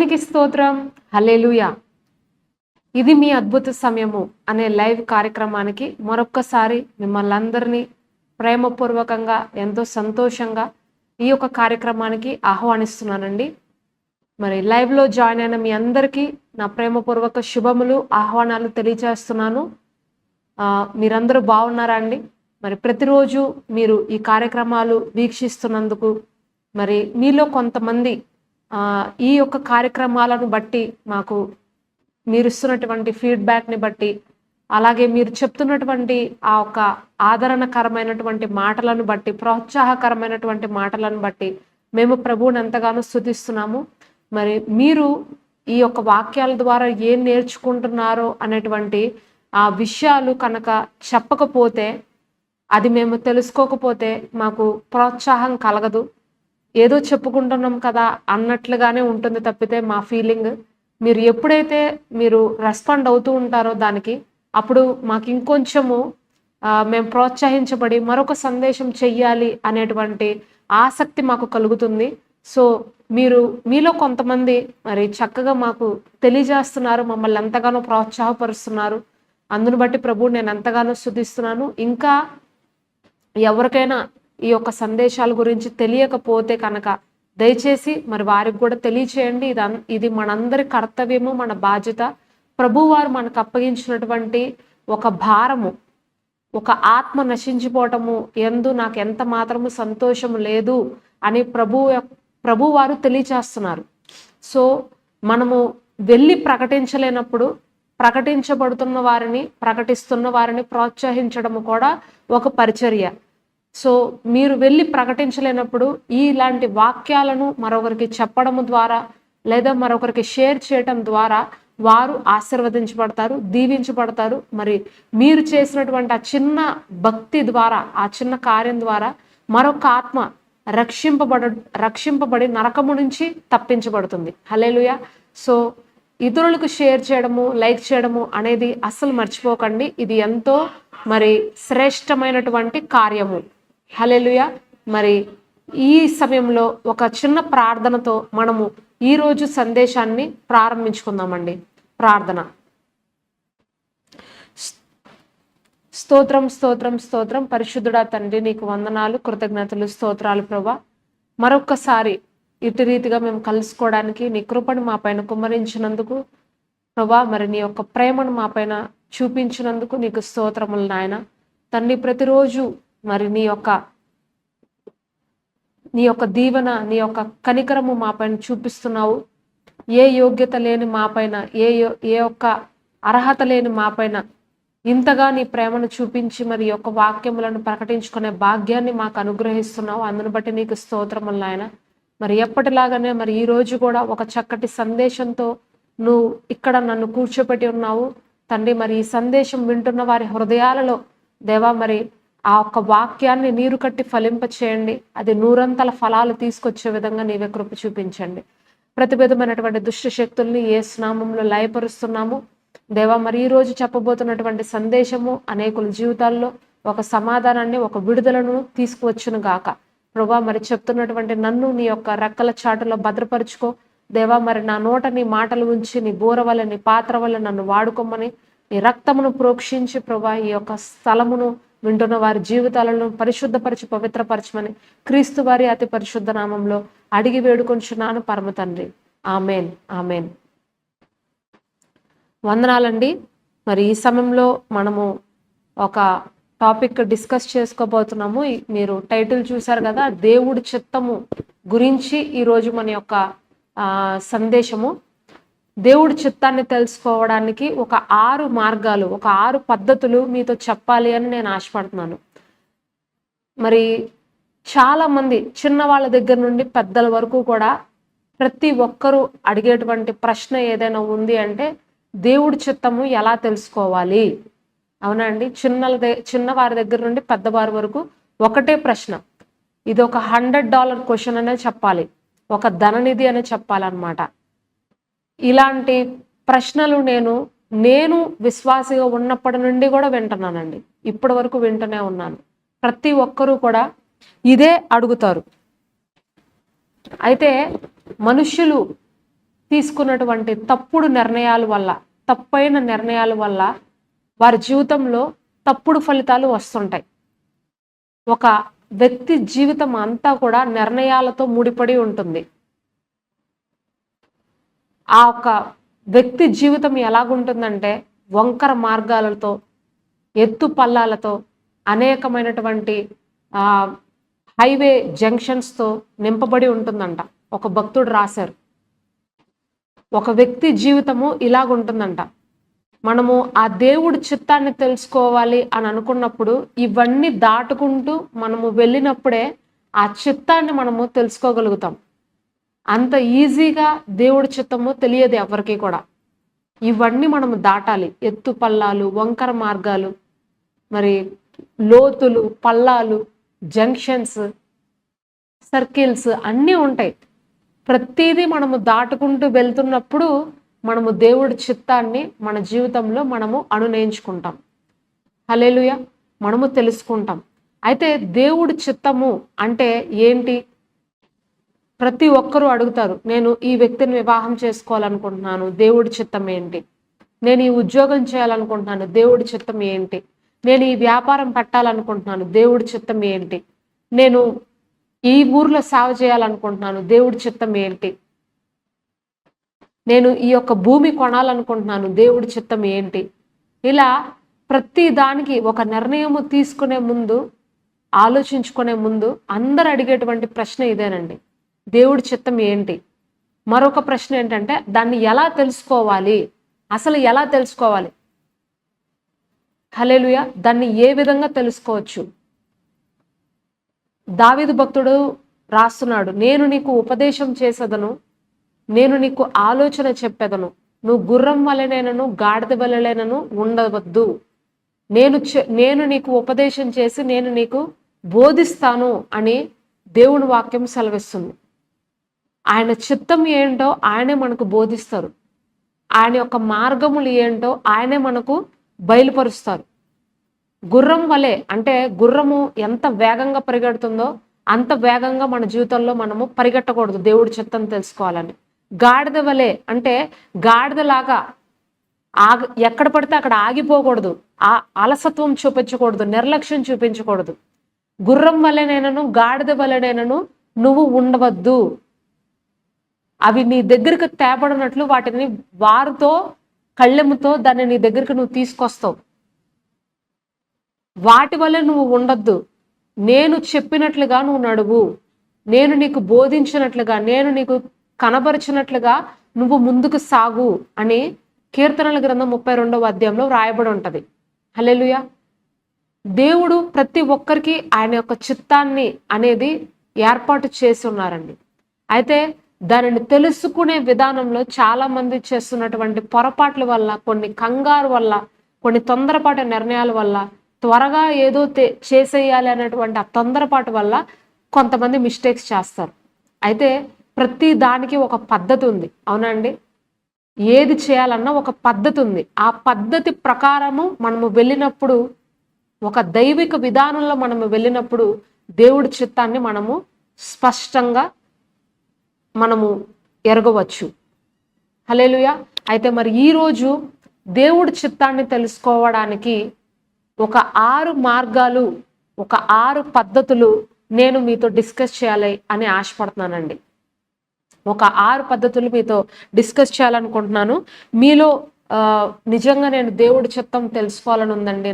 దేవునికి స్తోత్రం. హల్లెలూయా. ఇది మీ అద్భుత సమయము అనే లైవ్ కార్యక్రమానికి మరొక్కసారి మిమ్మల్ని అందరినీ ప్రేమపూర్వకంగా ఎంతో సంతోషంగా ఈ యొక్క కార్యక్రమానికి ఆహ్వానిస్తున్నానండి. మరి లైవ్లో జాయిన్ అయిన మీ అందరికీ నా ప్రేమపూర్వక శుభములు, ఆహ్వానాలు తెలియజేస్తున్నాను. మీరందరూ బాగున్నారా అండి? మరి ప్రతిరోజు మీరు ఈ కార్యక్రమాలు వీక్షిస్తున్నందుకు, మరి మీలో కొంతమంది ఈ యొక్క కార్యక్రమాలను బట్టి మాకు మీరు ఇస్తున్నటువంటి ఫీడ్బ్యాక్ని బట్టి, అలాగే మీరు చెప్తున్నటువంటి ఆ యొక్క ఆదరణకరమైనటువంటి మాటలను బట్టి, ప్రోత్సాహకరమైనటువంటి మాటలను బట్టి మేము ప్రభువుని ఎంతగానో స్తుతిస్తున్నాము. మరి మీరు ఈ యొక్క వాక్యాల ద్వారా ఏం నేర్చుకుంటున్నారో అనేటువంటి ఆ విషయాలు కనుక చెప్పకపోతే, అది మేము తెలుసుకోకపోతే మాకు ప్రోత్సాహం కలగదు. ఏదో చెప్పుకుంటున్నాం కదా అన్నట్లుగానే ఉంటుంది తప్పితే మా ఫీలింగ్. మీరు ఎప్పుడైతే మీరు రెస్పాండ్ అవుతూ ఉంటారో దానికి, అప్పుడు మాకు ఇంకొంచెము మేము ప్రోత్సహించబడి మరొక సందేశం చెయ్యాలి అనేటువంటి ఆసక్తి మాకు కలుగుతుంది. సో మీలో కొంతమంది మరి చక్కగా మాకు తెలియజేస్తున్నారు, మమ్మల్ని ఎంతగానో ప్రోత్సాహపరుస్తున్నారు. అందును బట్టి ప్రభువు నేను ఎంతగానో స్తుతిస్తున్నాను. ఇంకా ఎవరికైనా ఈ యొక్క సందేశాల గురించి తెలియకపోతే కనుక దయచేసి మరి వారికి కూడా తెలియచేయండి. ఇది మనందరి కర్తవ్యము, మన బాధ్యత. ప్రభువారు మనకు అప్పగించినటువంటి ఒక భారము, ఒక ఆత్మ నశించిపోవటము యందు నాకు ఎంత మాత్రము సంతోషము లేదు అని ప్రభువారు తెలియచేస్తున్నారు. సో మనము వెళ్ళి ప్రకటించలేనప్పుడు ప్రకటించబడుతున్న వారిని, ప్రకటిస్తున్న వారిని ప్రోత్సహించడము కూడా ఒక పరిచర్య. సో మీరు వెళ్ళి ప్రకటించలేనప్పుడు ఇలాంటి వాక్యాలను మరొకరికి చెప్పడము ద్వారా లేదా మరొకరికి షేర్ చేయటం ద్వారా వారు ఆశీర్వదించబడతారు, దీవించబడతారు. మరి మీరు చేసినటువంటి ఆ చిన్న భక్తి ద్వారా, ఆ చిన్న కార్యం ద్వారా మరొక ఆత్మ రక్షింపబడి నరకము నుంచి తప్పించబడుతుంది. హల్లెలూయా. సో ఇతరులకు షేర్ చేయడము, లైక్ చేయడము అనేది అస్సలు మర్చిపోకండి. ఇది ఎంతో మరి శ్రేష్టమైనటువంటి కార్యము. హల్లెలూయా. మరి ఈ సమయంలో ఒక చిన్న ప్రార్థనతో మనము ఈరోజు సందేశాన్ని ప్రారంభించుకుందామండి. ప్రార్థన. స్తోత్రం స్తోత్రం స్తోత్రం. పరిశుద్ధుడా తండ్రి, నీకు వందనాలు, కృతజ్ఞతలు, స్తోత్రాలు ప్రభా. మరొక్కసారి ఇటు రీతిగా మేము కలుసుకోవడానికి నీ కృపను మా పైన కుమ్మరించినందుకు ప్రభా, మరి నీ యొక్క ప్రేమను మా పైన చూపించినందుకు నీకు స్తోత్రములు నాయన తండ్రి. ప్రతిరోజు మరి నీ యొక్క దీవెన, నీ యొక్క కనికరము మా పైన చూపిస్తున్నావు. ఏ యోగ్యత లేని మా పైన, ఏ ఒక్క అర్హత లేని మా పైన ఇంతగా నీ ప్రేమను చూపించి మరి యొక్క వాక్యములను ప్రకటించుకునే భాగ్యాన్ని మాకు అనుగ్రహిస్తున్నావు. అందును బట్టి నీకు స్తోత్రములు నాయన. మరి ఎప్పటిలాగానే మరి ఈ రోజు కూడా ఒక చక్కటి సందేశంతో నువ్వు ఇక్కడ నన్ను కూర్చోపెట్టి ఉన్నావు తండ్రి. మరి ఈ సందేశం వింటున్న వారి హృదయాలలో దేవా, మరి ఆ ఒక్క వాక్యాన్ని నీరు కట్టి ఫలింప చేయండి. అది నూరంతల ఫలాలు తీసుకొచ్చే విధంగా నీవే కృప చూపించండి. ప్రతిబిధమైనటువంటి దుష్ట శక్తుల్ని యేసు నామములో లయపరుస్తున్నాము దేవా. మరి ఈ రోజు చెప్పబోతున్నటువంటి సందేశము అనేకుల జీవితాల్లో ఒక సమాధానాన్ని, ఒక విడుదలను తీసుకువచ్చును గాక ప్రభా. మరి చెప్తున్నటువంటి నన్ను నీ యొక్క రెక్కల చాటులో భద్రపరుచుకో దేవా. మరి నా నోట నీ మాటలు ఉంచి, నీ బోర వల్ల, నీ పాత్ర వల్ల నన్ను వాడుకోమని, నీ రక్తమును ప్రోక్షించి ప్రభా ఈ యొక్క స్థలమును వింటున్న వారి జీవితాలను పరిశుద్ధపరిచి పవిత్రపరచమని క్రీస్తు వారి అతి పరిశుద్ధ నామంలో అడిగి వేడుకొంచున్నాను పరమ తండ్రి. Amen, amen. వందనాలండి. మరి ఈ సమయంలో మనము ఒక టాపిక్ డిస్కస్ చేసుకోబోతున్నాము. మీరు టైటిల్ చూసారు కదా, దేవుడి చిత్తము గురించి ఈరోజు మన యొక్క సందేశము. దేవుడి చిత్తాన్ని తెలుసుకోవడానికి ఒక 6 మార్గాలు, ఒక 6 పద్ధతులు మీతో చెప్పాలి అని నేను ఆశపడుతున్నాను. మరి చాలా మంది చిన్న వాళ్ళ దగ్గర నుండి పెద్దల వరకు కూడా ప్రతి ఒక్కరూ అడిగేటువంటి ప్రశ్న ఏదైనా ఉంది అంటే, దేవుడి చిత్తము ఎలా తెలుసుకోవాలి? అవునా అండి? చిన్నవారి దగ్గర నుండి పెద్దవారి వరకు ఒకటే ప్రశ్న. ఇది ఒక $100 క్వశ్చన్ అనే చెప్పాలి, ఒక ధననిధి అనే చెప్పాలన్నమాట. ఇలాంటి ప్రశ్నలు నేను విశ్వాసిగా ఉన్నప్పటి నుండి కూడా వింటున్నానండి. ఇప్పటి వరకు వింటూనే ఉన్నాను. ప్రతి ఒక్కరూ కూడా ఇదే అడుగుతారు. అయితే మనుష్యులు తీసుకున్నటువంటి తప్పుడు నిర్ణయాల వల్ల, తప్పైన నిర్ణయాల వల్ల వారి జీవితంలో తప్పుడు ఫలితాలు వస్తుంటాయి. ఒక వ్యక్తి జీవితం అంతా కూడా నిర్ణయాలతో ముడిపడి ఉంటుంది. ఆ ఒక వ్యక్తి జీవితం ఎలాగుంటుందంటే వంకర మార్గాలతో, ఎత్తు పల్లాలతో, అనేకమైనటువంటి హైవే జంక్షన్స్తో నింపబడి ఉంటుందంట. ఒక భక్తుడు రాశారు, ఒక వ్యక్తి జీవితము ఇలాగుంటుందంట. మనము ఆ దేవుడి చిత్తాన్ని తెలుసుకోవాలి అని అనుకున్నప్పుడు ఇవన్నీ దాటుకుంటూ మనము వెళ్ళినప్పుడే ఆ చిత్తాన్ని మనము తెలుసుకోగలుగుతాం. అంత ఈజీగా దేవుడి చిత్తము తెలియదు ఎవరికి కూడా. ఇవన్నీ మనము దాటాలి. ఎత్తు పల్లాలు, వంకర మార్గాలు, మరి లోతులు, పల్లాలు, జంక్షన్స్, సర్కిల్స్ అన్నీ ఉంటాయి. ప్రతిదీ మనము దాటుకుంటూ వెళ్తున్నప్పుడు మనము దేవుడి చిత్తాన్ని మన జీవితంలో మనము అనునయించుకుంటాం. హల్లెలూయా, మనము తెలుసుకుంటాం. అయితే దేవుడి చిత్తము అంటే ఏంటి? ప్రతి ఒక్కరూ అడుగుతారు, నేను ఈ వ్యక్తిని వివాహం చేసుకోవాలనుకుంటున్నాను, దేవుడి చిత్తం ఏంటి? నేను ఈ ఉద్యోగం చేయాలనుకుంటున్నాను, దేవుడి చిత్తం ఏంటి? నేను ఈ వ్యాపారం పెట్టాలనుకుంటున్నాను, దేవుడి చిత్తం ఏంటి? నేను ఈ ఊర్లో సేవ చేయాలనుకుంటున్నాను, దేవుడి చిత్తం ఏంటి? నేను ఈ యొక్క భూమి కొనాలనుకుంటున్నాను, దేవుడి చిత్తం ఏంటి? ఇలా ప్రతి దానికి ఒక నిర్ణయము తీసుకునే ముందు, ఆలోచించుకునే ముందు అందరు అడిగేటువంటి ప్రశ్న ఇదేనండి, దేవుడి చిత్తం ఏంటి? మరొక ప్రశ్న ఏంటంటే దాన్ని ఎలా తెలుసుకోవాలి? అసలు ఎలా తెలుసుకోవాలి? హల్లెలూయా, దాన్ని ఏ విధంగా తెలుసుకోవచ్చు? దావీదు భక్తుడు రాస్తున్నాడు, నేను నీకు ఉపదేశం చేసేదను, నేను నీకు ఆలోచన చెప్పేదను, నువ్వు గుర్రం వలెనైనను గాడిద వలెనైనను ఉండవద్దు. నేను నీకు ఉపదేశం చేసి నేను నీకు బోధిస్తాను అని దేవుని వాక్యం సెలవిస్తుంది. ఆయన చిత్తం ఏంటో ఆయనే మనకు బోధిస్తారు. ఆయన యొక్క మార్గములు ఏంటో ఆయనే మనకు బయలుపరుస్తారు. గుర్రం వలె అంటే గుర్రము ఎంత వేగంగా పరిగెడుతుందో అంత వేగంగా మన జీవితంలో మనము పరిగెట్టకూడదు దేవుడి చిత్తం తెలుసుకోవాలని. గాడిద వలె అంటే గాడిదలాగా ఎక్కడ పడితే అక్కడ ఆగిపోకూడదు, ఆ అలసత్వం చూపించకూడదు, నిర్లక్ష్యం చూపించకూడదు. గుర్రం వలెనైనను గాడిద వలెనైనను నువ్వు ఉండవద్దు. అవి నీ దగ్గరికి తేపడినట్లు వాటిని వారితో కళ్ళెముతో దాన్ని నీ దగ్గరికి నువ్వు తీసుకొస్తావు. వాటి వల్ల నువ్వు ఉండొద్దు. నేను చెప్పినట్లుగా నువ్వు నడువు, నేను నీకు బోధించినట్లుగా, నేను నీకు కనబరిచినట్లుగా నువ్వు ముందుకు సాగు అని కీర్తనల గ్రంథం 32వ అధ్యాయంలో రాయబడి ఉంటది. హల్లెలూయా. దేవుడు ప్రతి ఒక్కరికి ఆయన యొక్క చిత్తాన్ని అనేది ఏర్పాటు చేసి ఉన్నారండి. అయితే దానిని తెలుసుకునే విధానంలో చాలా మంది చేస్తున్నటువంటి పొరపాట్ల వల్ల, కొన్ని కంగారు వల్ల, కొన్ని తొందరపాటు నిర్ణయాల వల్ల, త్వరగా ఏదో చేసేయాలి అనేటువంటి ఆ తొందరపాటు వల్ల కొంతమంది మిస్టేక్స్ చేస్తారు. అయితే ప్రతి దానికి ఒక పద్ధతి ఉంది, అవునండి? ఏది చేయాలన్నా ఒక పద్ధతి ఉంది. ఆ పద్ధతి ప్రకారము మనము వెళ్ళినప్పుడు, ఒక దైవిక విధానంలో మనము వెళ్ళినప్పుడు దేవుడి చిత్తాన్ని మనము స్పష్టంగా మనము ఎరగవచ్చు. హల్లెలూయా. అయితే మరి ఈరోజు దేవుడి చిత్తాన్ని తెలుసుకోవడానికి ఒక 6 మార్గాలు, ఒక 6 పద్ధతులు నేను మీతో డిస్కస్ చేయాలి అని ఆశపడుతున్నానండి. ఒక 6 పద్ధతులు మీతో డిస్కస్ చేయాలనుకుంటున్నాను. మీలో నిజంగా నేను దేవుడి చిత్తం తెలుసుకోవాలని ఉందండి,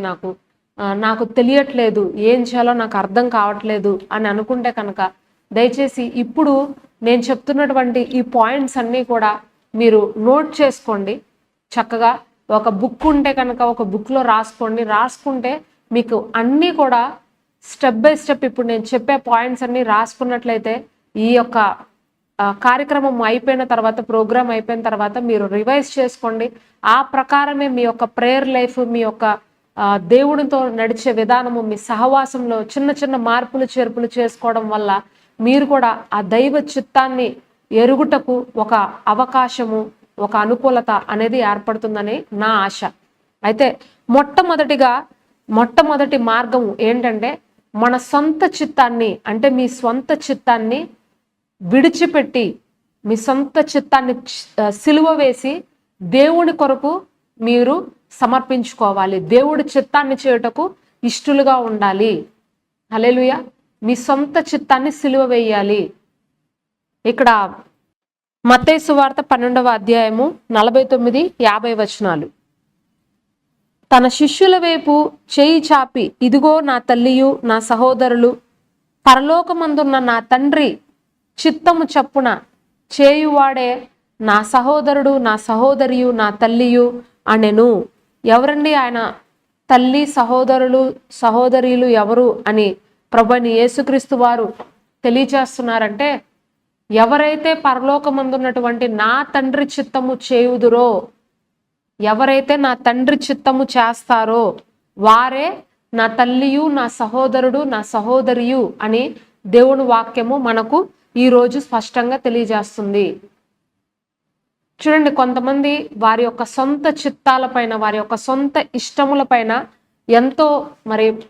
నాకు తెలియట్లేదు, ఏం చేయాలో నాకు అర్థం కావట్లేదు అని అనుకుంటే కనుక దయచేసి ఇప్పుడు నేను చెప్తున్నటువంటి ఈ పాయింట్స్ అన్నీ కూడా మీరు నోట్ చేసుకోండి. చక్కగా ఒక బుక్ ఉంటే కనుక ఒక బుక్లో రాసుకోండి. రాసుకుంటే మీకు అన్నీ కూడా స్టెప్ బై స్టెప్ ఇప్పుడు నేను చెప్పే పాయింట్స్ అన్నీ రాసుకున్నట్లయితే ఈ యొక్క కార్యక్రమం అయిపోయిన తర్వాత, ప్రోగ్రామ్ అయిపోయిన తర్వాత మీరు రివైజ్ చేసుకోండి. ఆ ప్రకారమే మీ యొక్క ప్రేయర్ లైఫ్, మీ యొక్క దేవుడితో నడిచే విధానము, మీ సహవాసంలో చిన్న చిన్న మార్పులు చేర్పులు చేసుకోవడం వల్ల మీరు కూడా ఆ దైవ చిత్తాన్ని ఎరుగుటకు ఒక అవకాశము, ఒక అనుకూలత అనేది ఏర్పడుతుందని నా ఆశ. అయితే మొట్టమొదటి మార్గం ఏంటంటే మన సొంత చిత్తాన్ని, అంటే మీ స్వంత చిత్తాన్ని విడిచిపెట్టి మీ సొంత చిత్తాన్ని సిలువ వేసి దేవుని కొరకు మీరు సమర్పించుకోవాలి. దేవుడి చిత్తాన్ని చేయుటకు ఇష్టలుగా ఉండాలి. హల్లెలూయా. మీ సొంత చిత్తాన్ని సిలువ వేయాలి. ఇక్కడ మత్తయి సువార్త 12వ అధ్యాయము 49-50 వచనాలు. తన శిష్యుల వైపు చేయి చాపి, ఇదిగో నా తల్లియు నా సహోదరులు, పరలోకమందున్న నా తండ్రి చిత్తము చప్పున చేయువాడే నా సహోదరుడు, నా సహోదరియు, నా తల్లియు అనెను. ఎవరండి ఆయన తల్లి, సహోదరులు, సహోదరీలు ఎవరు అని ప్రభువైన యేసుక్రీస్తు వారు తెలియజేస్తున్నారంటే, ఎవరైతే పరలోకమందున్నటువంటి నా తండ్రి చిత్తము చేయుదురో, ఎవరైతే నా తండ్రి చిత్తము చేస్తారో వారే నా తల్లియు, నా సహోదరుడు, నా సహోదరియు అని దేవుని వాక్యము మనకు ఈరోజు స్పష్టంగా తెలియజేస్తుంది. చూడండి, కొంతమంది వారి యొక్క సొంత చిత్తాలపైన, వారి యొక్క సొంత ఇష్టములపైన ఎంతో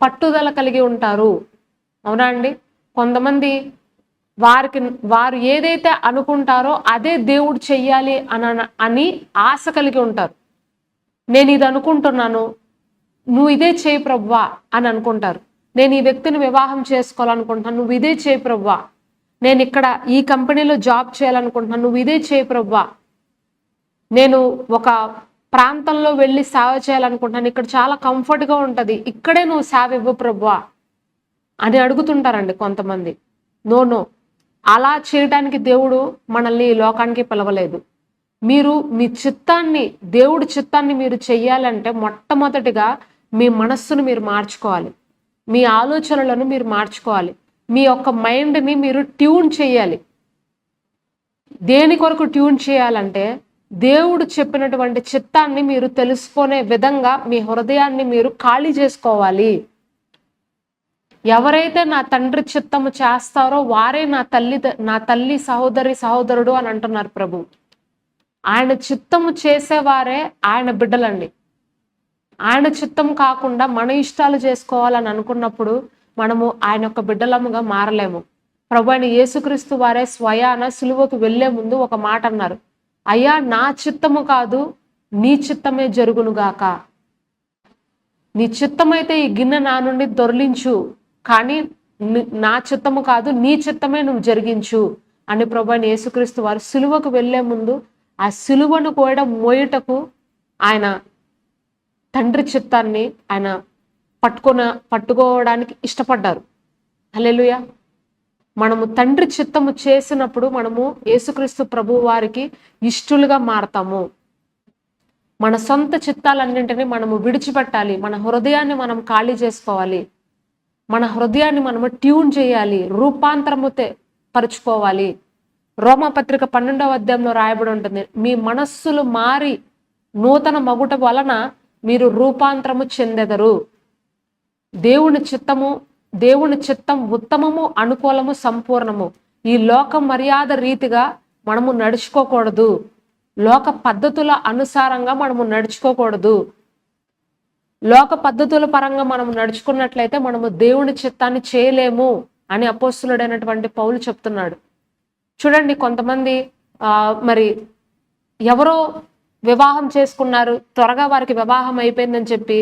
పట్టుదల కలిగి ఉంటారు. అవునా అండి? కొంతమంది వారు ఏదైతే అనుకుంటారో అదే దేవుడు చెయ్యాలి అని ఆశ కలిగి ఉంటారు. నేను ఇది అనుకుంటున్నాను, నువ్వు ఇదే చేయి ప్రభువా అని అనుకుంటారు. నేను ఈ వ్యక్తిని వివాహం చేసుకోవాలనుకుంటున్నాను, నువ్వు ఇదే చేయి ప్రభువా. నేను ఇక్కడ ఈ కంపెనీలో జాబ్ చేయాలనుకుంటున్నాను, నువ్వు ఇదే చేయి ప్రభువా. నేను ఒక ప్రాంతంలో వెళ్ళి సేవ చేయాలనుకుంటున్నాను, ఇక్కడ చాలా కంఫర్ట్గా ఉంటుంది, ఇక్కడే నువ్వు సేవ ఇవ్వు ప్రభువా అని అడుగుతుంటారండి కొంతమంది. నో, అలా చేయడానికి దేవుడు మనల్ని ఈ లోకానికి పిలవలేదు. మీరు మీ చిత్తాన్ని, దేవుడి చిత్తాన్ని మీరు చెయ్యాలంటే మొట్టమొదటిగా మీ మనస్సును మీరు మార్చుకోవాలి, మీ ఆలోచనలను మీరు మార్చుకోవాలి, మీ యొక్క మైండ్ని మీరు ట్యూన్ చేయాలి. దేని కొరకు ట్యూన్ చేయాలంటే, దేవుడు చెప్పినటువంటి చిత్తాన్ని మీరు తెలుసుకునే విధంగా మీ హృదయాన్ని మీరు ఖాళీ చేసుకోవాలి. ఎవరైతే నా తండ్రి చిత్తము చేస్తారో వారే నా తల్లి, సహోదరుడు అని అంటున్నారు ప్రభు. ఆయన చిత్తము చేసేవారే ఆయన బిడ్డలండి. ఆయన చిత్తం కాకుండా మన ఇష్టాలు చేసుకోవాలని అనుకున్నప్పుడు మనము ఆయన యొక్క బిడ్డలముగా మారలేము. ప్రభు అయిన యేసుక్రీస్తు వారే స్వయాన సిలువకు వెళ్లే ముందు ఒక మాట అన్నారు, అయ్యా నా చిత్తము కాదు నీ చిత్తమే జరుగునుగాక. నీ చిత్తమైతే ఈ గిన్నె నా నుండి దొర్లించు, కానీ నా చిత్తము కాదు నీ చిత్తమే నువ్వు జరిగించు అని ప్రభు అయిన యేసుక్రీస్తు వారు సిలువకు వెళ్లే ముందు ఆ సిలువను కూడా మోయుటకు ఆయన తండ్రి చిత్తాన్ని ఆయన పట్టుకోవడానికి ఇష్టపడ్డారు. హల్లెలూయా. మనము తండ్రి చిత్తము చేసినప్పుడు మనము యేసుక్రీస్తు ప్రభు వారికి ఇష్టలుగా మారతాము. మన సొంత చిత్తాలన్నింటినీ మనము విడిచిపెట్టాలి. మన హృదయాన్ని మనం ఖాళీ చేసుకోవాలి. మన హృదయాన్ని మనము ట్యూన్ చేయాలి, రూపాంతరము పరుచుకోవాలి. రోమపత్రిక 12వ అధ్యాయంలో రాయబడి ఉంటుంది, మీ మనస్సులు మారి నూతన మగుట వలన మీరు రూపాంతరము చెందెదరు. దేవుని చిత్తం ఉత్తమము, అనుకూలము, సంపూర్ణము. ఈ లోక మర్యాద రీతిగా మనము నడుచుకోకూడదు. లోక పద్ధతుల అనుసారంగా మనము నడుచుకోకూడదు. లోక పద్ధతుల పరంగా మనం నడుచుకున్నట్లయితే మనము దేవుని చిత్తాన్ని చేయలేము అని అపోస్తులుడైనటువంటి పౌలు చెప్తున్నాడు. చూడండి, కొంతమంది ఎవరో వివాహం చేసుకున్నారు, త్వరగా వారికి వివాహం అయిపోయిందని చెప్పి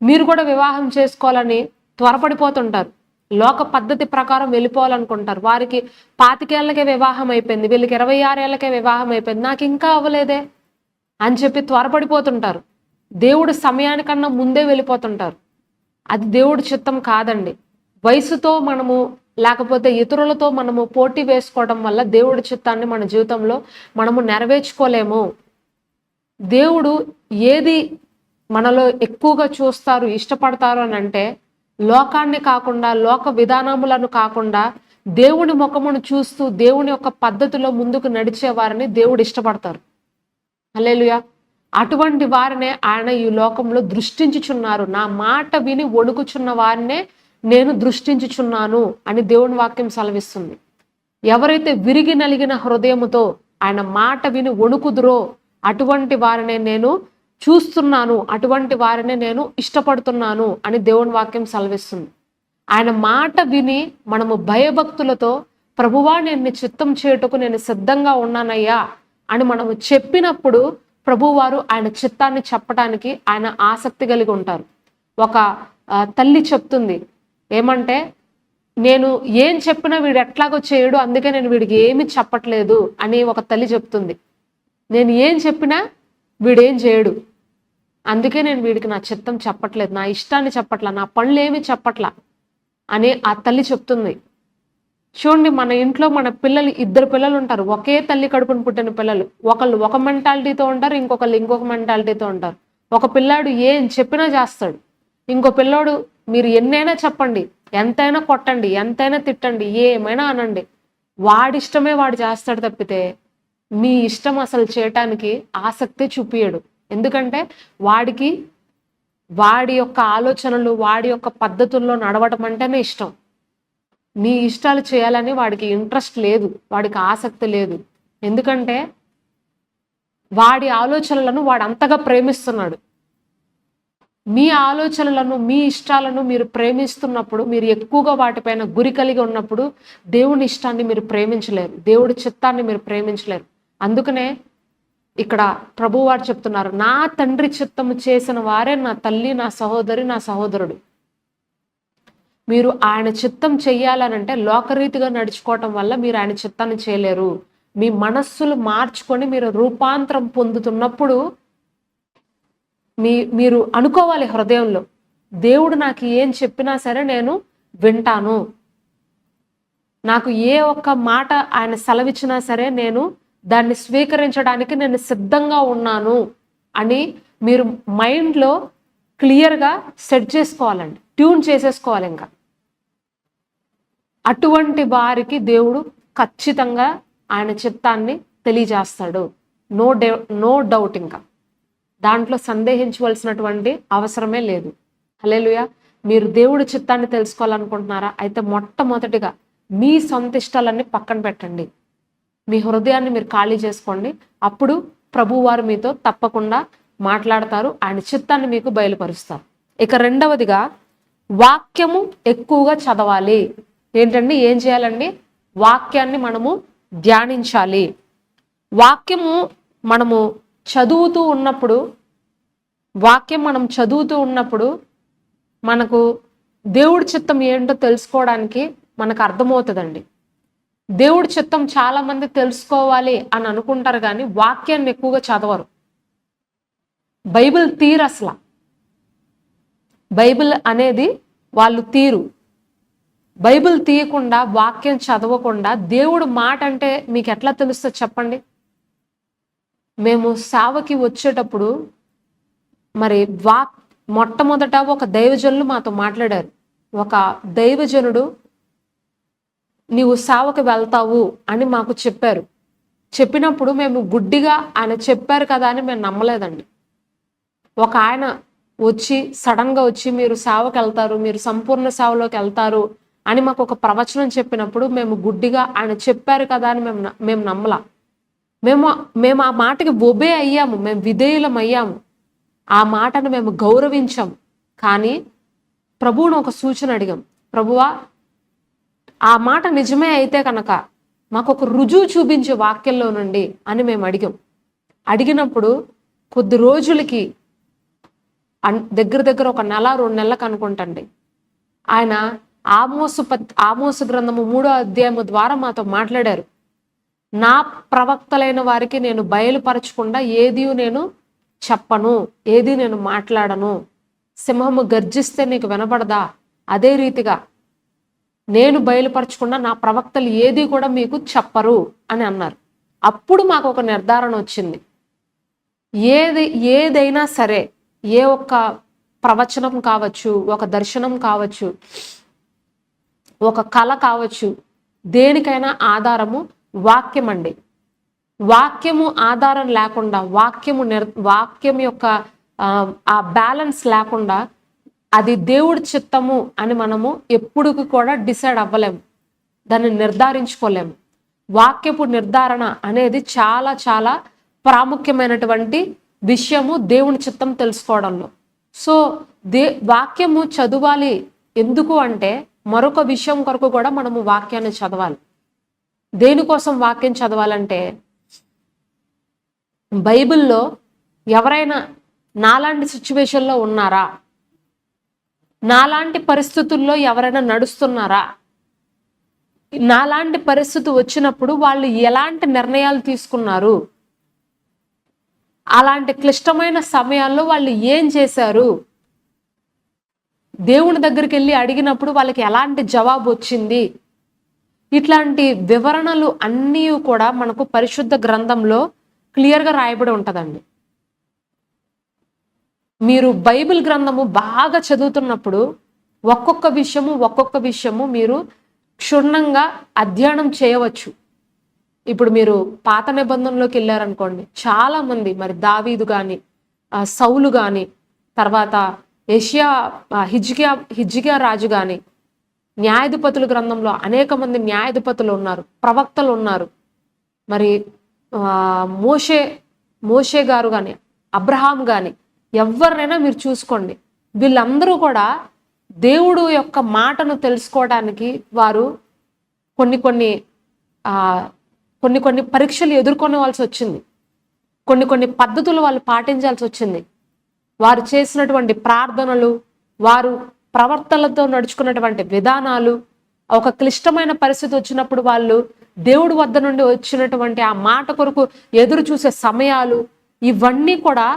మీరు కూడా వివాహం చేసుకోవాలని త్వరపడిపోతుంటారు. లోక పద్ధతి ప్రకారం వెళ్ళిపోవాలనుకుంటారు. వారికి 25 ఏళ్లకే వివాహం అయిపోయింది, వీళ్ళకి 26 ఏళ్లకే వివాహం అయిపోయింది, నాకు ఇంకా అవ్వలేదే అని చెప్పి త్వరపడిపోతుంటారు. దేవుడి సమయానికన్నా ముందే వెళ్ళిపోతుంటారు. అది దేవుడి చిత్తం కాదండి. వయసుతో మనము లేకపోతే ఇతరులతో మనము పోటీ వేసుకోవడం వల్ల దేవుడి చిత్తాన్ని మన జీవితంలో మనము నెరవేర్చుకోలేము. దేవుడు ఏది మనలో ఎక్కువగా చూస్తారు, ఇష్టపడతారు అని అంటే, లోకాన్ని కాకుండా, లోక విధానములను కాకుండా దేవుని ముఖమును చూస్తూ దేవుని యొక్క పద్ధతిలో ముందుకు నడిచే వారిని దేవుడు ఇష్టపడతారు. హల్లెలూయా. అటువంటి వారినే ఆయన ఈ లోకంలో దృష్టించుచున్నారు. నా మాట విని వణుకుచున్న వారినే నేను దృష్టించుచున్నాను అని దేవుని వాక్యం సెలవిస్తుంది. ఎవరైతే విరిగి నలిగిన హృదయముతో ఆయన మాట విని వణుకుదురో అటువంటి వారినే నేను చూస్తున్నాను, అటువంటి వారినే నేను ఇష్టపడుతున్నాను అని దేవుని వాక్యం సెలవిస్తుంది. ఆయన మాట విని మనము భయభక్తులతో ప్రభువా నేను నీ చిత్తం చేయుటకు నేను సిద్ధంగా ఉన్నానయ్యా అని మనము చెప్పినప్పుడు ప్రభువారు ఆయన చిత్తాన్ని చెప్పడానికి ఆయన ఆసక్తి కలిగి ఉంటారు. ఒక తల్లి చెప్తుంది ఏమంటే, నేను ఏం చెప్పినా వీడు ఎట్లాగో చేయడు, అందుకే నేను వీడికి ఏమి చెప్పట్లేదు అని ఒక తల్లి చెప్తుంది. నేను ఏం చెప్పినా వీడేం చేయడు, అందుకే నేను వీడికి నా చిత్తం చెప్పట్లేదు, నా ఇష్టాన్ని చెప్పట్లా, నా పనులు ఏమి చెప్పట్లా అని ఆ తల్లి చెప్తుంది. చూడండి, మన ఇంట్లో మన పిల్లలు, 2 పిల్లలు ఉంటారు, ఒకే తల్లి కడుపున పుట్టిన పిల్లలు. ఒకళ్ళు ఒక మెంటాలిటీతో ఉంటారు, ఇంకొకళ్ళు ఇంకొక మెంటాలిటీతో ఉంటారు. ఒక పిల్లాడు ఏం చెప్పినా చేస్తాడు, ఇంకో పిల్లోడు మీరు ఎన్నైనా చెప్పండి, ఎంతైనా కొట్టండి, ఎంతైనా తిట్టండి, ఏమైనా అనండి, వాడిష్టమే వాడు చేస్తాడు తప్పితే మీ ఇష్టం అసలు చేయటానికి ఆసక్తి చూపియడు. ఎందుకంటే వాడికి వాడి యొక్క ఆలోచనలు, వాడి యొక్క పద్ధతుల్లో నడవటం అంటేనే ఇష్టం. మీ ఇష్టాలు చేయాలని వాడికి ఇంట్రెస్ట్ లేదు, వాడికి ఆసక్తి లేదు. ఎందుకంటే వాడి ఆలోచనలను వాడు అంతగా ప్రేమిస్తున్నాడు. మీ ఆలోచనలను, మీ ఇష్టాలను మీరు ప్రేమిస్తున్నప్పుడు, మీరు ఎక్కువగా వాటిపైన గురి కలిగి ఉన్నప్పుడు దేవుని ఇష్టాన్ని మీరు ప్రేమించలేరు, దేవుడి చిత్తాన్ని మీరు ప్రేమించలేరు. అందుకనే ఇక్కడ ప్రభువారు చెప్తున్నారు, నా తండ్రి చిత్తము చేసిన వారే నా తల్లి, నా సహోదరి, నా సహోదరుడు. మీరు ఆయన చిత్తం చెయ్యాలనంటే లోకరీతిగా నడుచుకోవటం వల్ల మీరు ఆయన చిత్తాన్ని చేయలేరు. మీ మనస్సులు మార్చుకొని మీరు రూపాంతరం పొందుతున్నప్పుడు మీరు అనుకోవాలి హృదయంలో, దేవుడు నాకు ఏం చెప్పినా సరే నేను వింటాను, నాకు ఏ ఒక్క మాట ఆయన సెలవిచ్చినా సరే నేను దాన్ని స్వీకరించడానికి నేను సిద్ధంగా ఉన్నాను అని మీరు మైండ్లో క్లియర్గా సెట్ చేసుకోవాలండి, ట్యూన్ చేసేసుకోవాలి. ఇంకా అటువంటి వారికి దేవుడు ఖచ్చితంగా ఆయన చిత్తాన్ని తెలియజేస్తాడు. నో డౌట్, ఇంకా దాంట్లో సందేహించవలసినటువంటి అవసరమే లేదు. హల్లెలూయా. మీరు దేవుడి చిత్తాన్ని తెలుసుకోవాలనుకుంటున్నారా? అయితే మొట్టమొదటిగా మీ సొంత ఇష్టాలన్నీ పక్కన పెట్టండి, మీ హృదయాన్ని మీరు ఖాళీ చేసుకోండి. అప్పుడు ప్రభువారు మీతో తప్పకుండా మాట్లాడతారు, ఆయన చిత్తాన్ని మీకు బయలుపరుస్తారు. ఇక రెండవదిగా వాక్యము ఎక్కువగా చదవాలి. ఏంటండి, ఏం చేయాలండి? వాక్యాన్ని మనము ధ్యానించాలి. వాక్యము మనము చదువుతూ ఉన్నప్పుడు, మనకు దేవుడి చిత్తం ఏంటో తెలుసుకోవడానికి మనకు అర్థమవుతుందండి. దేవుడి చిత్తం చాలా మంది తెలుసుకోవాలి అని అనుకుంటారు, కానీ వాక్యాన్ని ఎక్కువగా చదవరు. బైబిల్ తీరు, అసలు బైబిల్ అనేది వాళ్ళు తీరు. బైబిల్ తీయకుండా, వాక్యం చదవకుండా దేవుడు మాట అంటే మీకు ఎట్లా తెలుస్తుంది చెప్పండి? మేము సేవకి వచ్చేటప్పుడు మరి మొట్టమొదట ఒక దైవజనులు మాతో మాట్లాడారు. ఒక దైవజనుడు నీవు సేవకి వెళ్తావు అని మాకు చెప్పారు. చెప్పినప్పుడు మేము గుడ్డిగా ఆయన చెప్పారు కదా అని మేము నమ్మలేదండి. ఒక ఆయన వచ్చి సడన్గా వచ్చి మీరు సేవకి వెళ్తారు, మీరు సంపూర్ణ సేవలోకి వెళ్తారు అని మాకు ఒక ప్రవచనం చెప్పినప్పుడు మేము గుడ్డిగా ఆయన చెప్పారు కదా అని మేము నమ్మలా. మేము ఆ మాటకి ఒబే అయ్యాము, మేము విధేయులం అయ్యాము, ఆ మాటను మేము గౌరవించాము. కానీ ప్రభువును ఒక సూచన అడిగాం, ప్రభువా ఆ మాట నిజమే అయితే కనుక మాకు ఒక రుజువు చూపించే వాక్యంలో నుండి అని మేము అడిగాం. అడిగినప్పుడు కొద్ది రోజులకి, దగ్గర ఒక 1-2 నెలలకు అనుకుంటండి, ఆయన ఆమోసు గ్రంథము 3వ అధ్యాయము ద్వారా మాతో మాట్లాడారు. నా ప్రవక్తలైన వారికి నేను బయలుపరచకుండా ఏది నేను చెప్పను, ఏది నేను మాట్లాడను. సింహము గర్జిస్తే నీకు వినపడదా? అదే రీతిగా నేను బయలుపరచకుండా నా ప్రవక్తలు ఏది కూడా మీకు చెప్పరు అని అన్నారు. అప్పుడు మాకు ఒక నిర్ధారణ వచ్చింది. ఏదైనా సరే, ఏ ఒక్క ప్రవచనం కావచ్చు, ఒక దర్శనం కావచ్చు, ఒక కళ కావచ్చు, దేనికైనా ఆధారము వాక్యం అండి. వాక్యము ఆధారం లేకుండా, వాక్యం యొక్క ఆ బ్యాలెన్స్ లేకుండా అది దేవుడి చిత్తము అని మనము ఎప్పుడు కూడా డిసైడ్ అవ్వలేము, దాన్ని నిర్ధారించుకోలేము. వాక్యపు నిర్ధారణ అనేది చాలా చాలా ప్రాముఖ్యమైనటువంటి విషయము దేవుని చిత్తం తెలుసుకోవడంలో. సో వాక్యము చదవాలి. ఎందుకు అంటే మరొక విషయం కొరకు కూడా మనము వాక్యాన్ని చదవాలి. దేనికోసం వాక్యం చదవాలంటే, బైబిల్లో ఎవరైనా నాలాంటి సిచ్యువేషన్లో ఉన్నారా, నాలాంటి పరిస్థితుల్లో ఎవరైనా నడుస్తున్నారా, నాలాంటి పరిస్థితి వచ్చినప్పుడు వాళ్ళు ఎలాంటి నిర్ణయాలు తీసుకున్నారు, అలాంటి క్లిష్టమైన సమయాల్లో వాళ్ళు ఏం చేశారు, దేవుని దగ్గరికి వెళ్ళి అడిగినప్పుడు వాళ్ళకి ఎలాంటి జవాబు వచ్చింది, ఇట్లాంటి వివరణలు అన్నీ కూడా మనకు పరిశుద్ధ గ్రంథంలో క్లియర్గా రాయబడి ఉంటుందండి. మీరు బైబిల్ గ్రంథము బాగా చదువుతున్నప్పుడు ఒక్కొక్క విషయము మీరు క్షుణ్ణంగా అధ్యయనం చేయవచ్చు. ఇప్పుడు మీరు పాత నిబంధనలోకి వెళ్ళారనుకోండి, చాలా మంది మరి దావీదు కానీ, సౌలు కానీ, తర్వాత హిజ్కియా రాజు కానీ, న్యాయాధిపతుల గ్రంథంలో అనేక మంది న్యాయాధిపతులు ఉన్నారు, ప్రవక్తలు ఉన్నారు. మరి మోషే గారు కానీ, అబ్రహాం కానీ, ఎవరినైనా మీరు చూసుకోండి, వీళ్ళందరూ కూడా దేవుడు యొక్క మాటను తెలుసుకోవడానికి వారు కొన్ని పరీక్షలు ఎదుర్కొనవలసి వచ్చింది. కొన్ని పద్ధతులు వాళ్ళు పాటించాల్సి వచ్చింది. వారు చేసినటువంటి ప్రార్థనలు, వారు ప్రవర్తనలతో నడుచుకున్నటువంటి విధానాలు, ఒక క్లిష్టమైన పరిస్థితి వచ్చినప్పుడు వాళ్ళు దేవుడి వద్ద నుండి వచ్చినటువంటి ఆ మాట కొరకు ఎదురు చూసే సమయాలు, ఇవన్నీ కూడా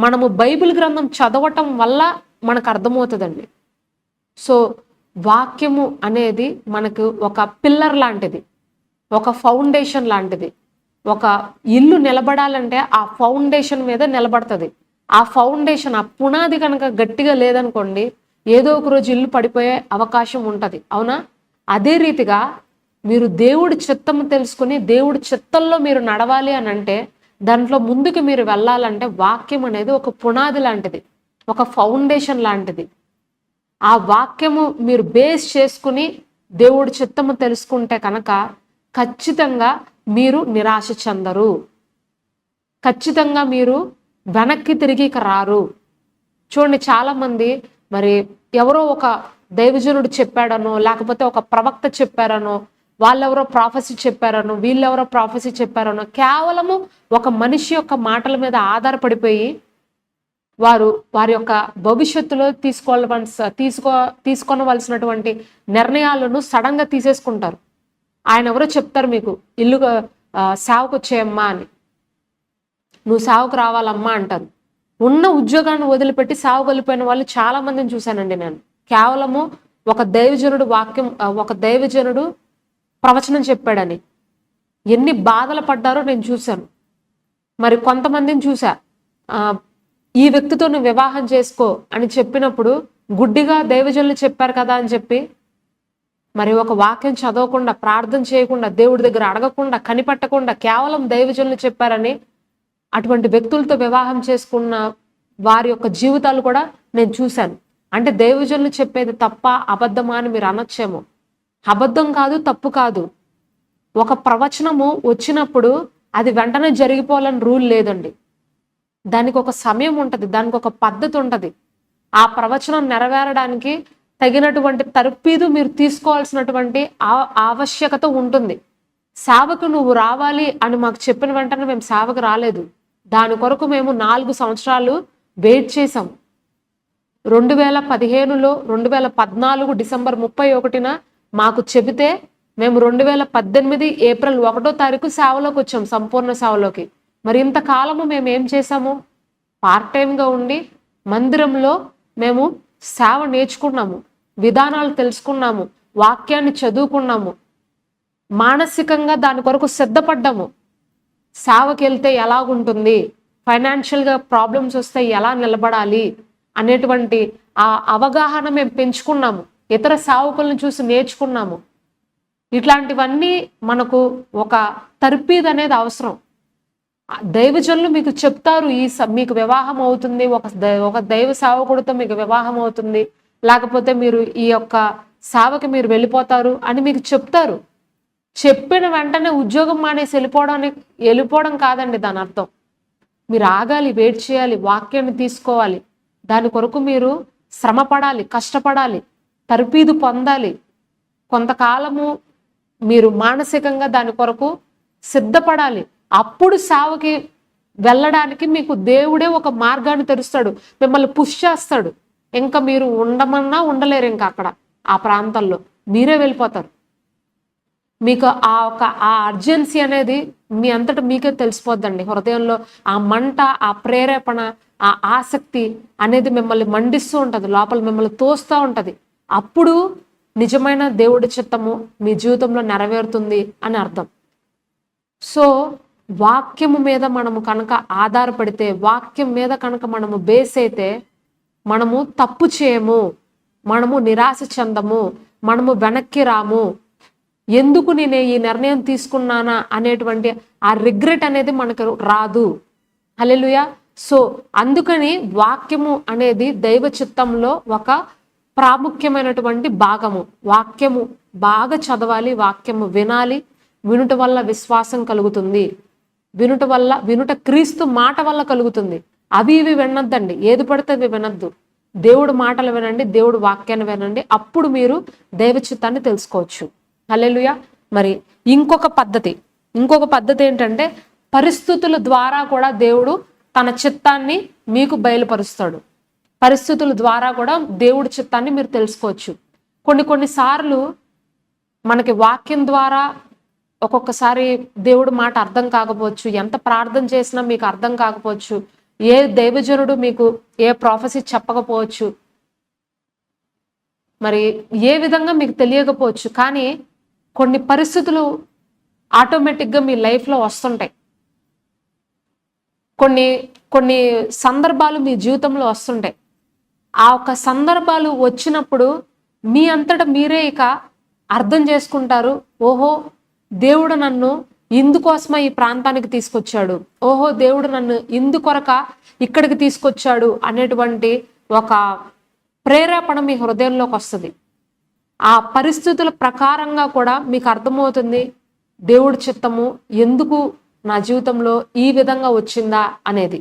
మనము బైబిల్ గ్రంథం చదవటం వల్ల మనకు అర్థమవుతుందండి. సో వాక్యము అనేది మనకు ఒక పిల్లర్ లాంటిది, ఒక ఫౌండేషన్ లాంటిది. ఒక ఇల్లు నిలబడాలంటే ఆ ఫౌండేషన్ మీద నిలబడుతుంది. ఆ ఫౌండేషన్, ఆ పునాది కనుక గట్టిగా లేదనుకోండి, ఏదో ఒక రోజు ఇల్లు పడిపోయే అవకాశం ఉంటుంది. అవునా? అదే రీతిగా మీరు దేవుడి చిత్తము తెలుసుకుని దేవుడి చిత్తంలో మీరు నడవాలి అని అంటే, దాంట్లో ముందుకు మీరు వెళ్ళాలంటే వాక్యం అనేది ఒక పునాది లాంటిది, ఒక ఫౌండేషన్ లాంటిది. ఆ వాక్యము మీరు బేస్ చేసుకుని దేవుడి చిత్తము తెలుసుకుంటే కనుక ఖచ్చితంగా మీరు నిరాశ చెందరు, ఖచ్చితంగా మీరు వెనక్కి తిరిగి రారు. చూడండి, చాలా మంది మరి ఎవరో ఒక దైవజనుడు చెప్పాడనో, లేకపోతే ఒక ప్రవక్త చెప్పారనో, వాళ్ళెవరో ప్రాఫెసీ చెప్పారనో, వీళ్ళెవరో ప్రాఫెసీ చెప్పారనో, కేవలము ఒక మనిషి యొక్క మాటల మీద ఆధారపడిపోయి వారి యొక్క భవిష్యత్తులో తీసుకోవలసినటువంటి నిర్ణయాలను సడన్గా తీసేసుకుంటారు. ఆయన ఎవరో చెప్తారు, మీకు ఇల్లు సేవకు వచ్చేయమ్మా అని, నువ్వు సేవకు రావాలమ్మా అంటారు. ఉన్న ఉద్యోగాన్ని వదిలిపెట్టి సేవకు వెళ్ళిపోయిన వాళ్ళు చాలా మందిని చూశానండి నేను. కేవలము ఒక దైవజనుడు ప్రవచనం చెప్పాడని ఎన్ని బాధలు పడ్డారో నేను చూశాను. మరి కొంతమందిని చూసా, ఈ వ్యక్తితో నువ్వు వివాహం చేసుకో అని చెప్పినప్పుడు గుడ్డిగా దైవజనులు చెప్పారు కదా అని చెప్పి మరి ఒక వాక్యం చదవకుండా, ప్రార్థన చేయకుండా, దేవుడి దగ్గర అడగకుండా, కనిపెట్టకుండా, కేవలం దైవజనులు చెప్పారని అటువంటి వ్యక్తులతో వివాహం చేసుకున్న వారి యొక్క జీవితాలు కూడా నేను చూశాను. అంటే దైవజనులు చెప్పేది తప్ప, అబద్ధమా అని మీరు అనొచ్చేమో. అబద్ధం కాదు, తప్పు కాదు. ఒక ప్రవచనము వచ్చినప్పుడు అది వెంటనే జరిగిపోవాలని రూల్ లేదండి. దానికి ఒక సమయం ఉంటుంది, దానికి ఒక పద్ధతి ఉంటుంది. ఆ ప్రవచనం నెరవేరడానికి తగినటువంటి తర్ఫీదు మీరు తీసుకోవాల్సినటువంటి ఆవశ్యకత ఉంటుంది. సేవకు నువ్వు రావాలి అని మాకు చెప్పిన వెంటనే మేము సేవకు రాలేదు. దాని కొరకు మేము 4 సంవత్సరాలు వెయిట్ చేసాం. 2015లో 2014 డిసెంబర్ 31న మాకు చెబితే మేము 2018 ఏప్రిల్ 1వ తారీఖు సేవలోకి వచ్చాం, సంపూర్ణ సేవలోకి. మరి ఇంతకాలము మేము ఏం చేసాము? పార్ట్ టైంగా ఉండి మందిరంలో మేము సేవ నేర్చుకున్నాము, విధానాలు తెలుసుకున్నాము, వాక్యాన్ని చదువుకున్నాము, మానసికంగా దాని కొరకు సిద్ధపడ్డాము. సేవకి వెళ్తే ఎలాగుంటుంది, ఫైనాన్షియల్గా ప్రాబ్లమ్స్ వస్తే ఎలా నిలబడాలి అనేటువంటి ఆ అవగాహన మేము పెంచుకున్నాము. ఇతర సేవకులను చూసి నేర్చుకున్నాము. ఇట్లాంటివన్నీ మనకు ఒక తర్ఫీదు అనేది అవసరం. దైవజనులు మీకు చెప్తారు, మీకు వివాహం అవుతుంది, ఒక దైవ సేవకుడితో మీకు వివాహం అవుతుంది, లేకపోతే మీరు ఈ యొక్క సేవకి మీరు వెళ్ళిపోతారు అని మీకు చెప్తారు. చెప్పిన వెంటనే ఉద్యోగం మానేసి వెళ్ళిపోవడం కాదండి దాని అర్థం. మీరు ఆగాలి, వెయిట్ చేయాలి, వాక్యాన్ని తీసుకోవాలి, దాని కొరకు మీరు శ్రమ పడాలి, కష్టపడాలి, తర్ఫీదు పొందాలి. కొంతకాలము మీరు మానసికంగా దాని కొరకు సిద్ధపడాలి. అప్పుడు సేవకి వెళ్ళడానికి మీకు దేవుడే ఒక మార్గాన్ని తెరుస్తాడు, మిమ్మల్ని పుష్ చేస్తాడు. ఇంకా మీరు ఉండమన్నా ఉండలేరు. ఇంకా అక్కడ ఆ ప్రాంతాల్లో మీరే వెళ్ళిపోతారు. మీకు ఆ అర్జెన్సీ అనేది మీ అంతటా మీకే తెలిసిపోద్దండి. హృదయంలో ఆ మంట, ఆ ప్రేరేపణ, ఆ ఆసక్తి అనేది మిమ్మల్ని మండిస్తూ ఉంటుంది, లోపల మిమ్మల్ని తోస్తూ ఉంటుంది. అప్పుడు నిజమైన దేవుడి చిత్తము మీ జీవితంలో నెరవేరుతుంది అని అర్థం. సో వాక్యము మీద మనము కనుక ఆధారపడితే, వాక్యం మీద కనుక మనము బేస్ అయితే మనము తప్పు చేయము, మనము నిరాశ చెందము, మనము వెనక్కి రాము. ఎందుకు నేను ఈ నిర్ణయం తీసుకున్నానా అనేటువంటి ఆ రిగ్రెట్ అనేది మనకు రాదు. హల్లెలూయా. సో అందుకని వాక్యము అనేది దైవ చిత్తంలో ఒక ప్రాముఖ్యమైనటువంటి భాగము. వాక్యము బాగా చదవాలి, వాక్యము వినాలి. వినుట వల్ల విశ్వాసం కలుగుతుంది, వినుట క్రీస్తు మాట వల్ల కలుగుతుంది. అవి ఇవి వినొద్దండి, ఏది పడితే అవి వినొద్దు. దేవుడు మాటలు వినండి, దేవుడు వాక్యాన్ని వినండి. అప్పుడు మీరు దైవ చిత్తాన్ని తెలుసుకోవచ్చు. హల్లెలూయా. మరి ఇంకొక పద్ధతి ఏంటంటే, పరిస్థితుల ద్వారా కూడా దేవుడు తన చిత్తాన్ని మీకు బయలుపరుస్తాడు. పరిస్థితుల ద్వారా కూడా దేవుడి చిత్తాన్ని మీరు తెలుసుకోవచ్చు. కొన్నిసార్లు మనకి వాక్యం ద్వారా ఒక్కొక్కసారి దేవుడి మాట అర్థం కాకపోవచ్చు, ఎంత ప్రార్థన చేసినా మీకు అర్థం కాకపోవచ్చు, ఏ దైవజనుడు మీకు ఏ ప్రాఫెసీ చెప్పకపోవచ్చు, మరి ఏ విధంగా మీకు తెలియకపోవచ్చు. కానీ కొన్ని పరిస్థితులు ఆటోమేటిక్గా మీ లైఫ్లో వస్తుంటాయి. కొన్ని సందర్భాలు మీ జీవితంలో వస్తుంటాయి. ఆ ఒక సందర్భాలు వచ్చినప్పుడు మీ అంతటా మీరే ఇక అర్థం చేసుకుంటారు, ఓహో దేవుడు నన్ను ఇందుకోసమా ఈ ప్రాంతానికి తీసుకొచ్చాడు, ఓహో దేవుడు నన్ను ఇందుకొరక ఇక్కడికి తీసుకొచ్చాడు అనేటువంటి ఒక ప్రేరేపణ మీ హృదయంలోకి వస్తుంది. ఆ పరిస్థితుల ప్రకారంగా కూడా మీకు అర్థమవుతుంది దేవుడి చిత్తము ఎందుకు నా జీవితంలో ఈ విధంగా వచ్చిందా అనేది.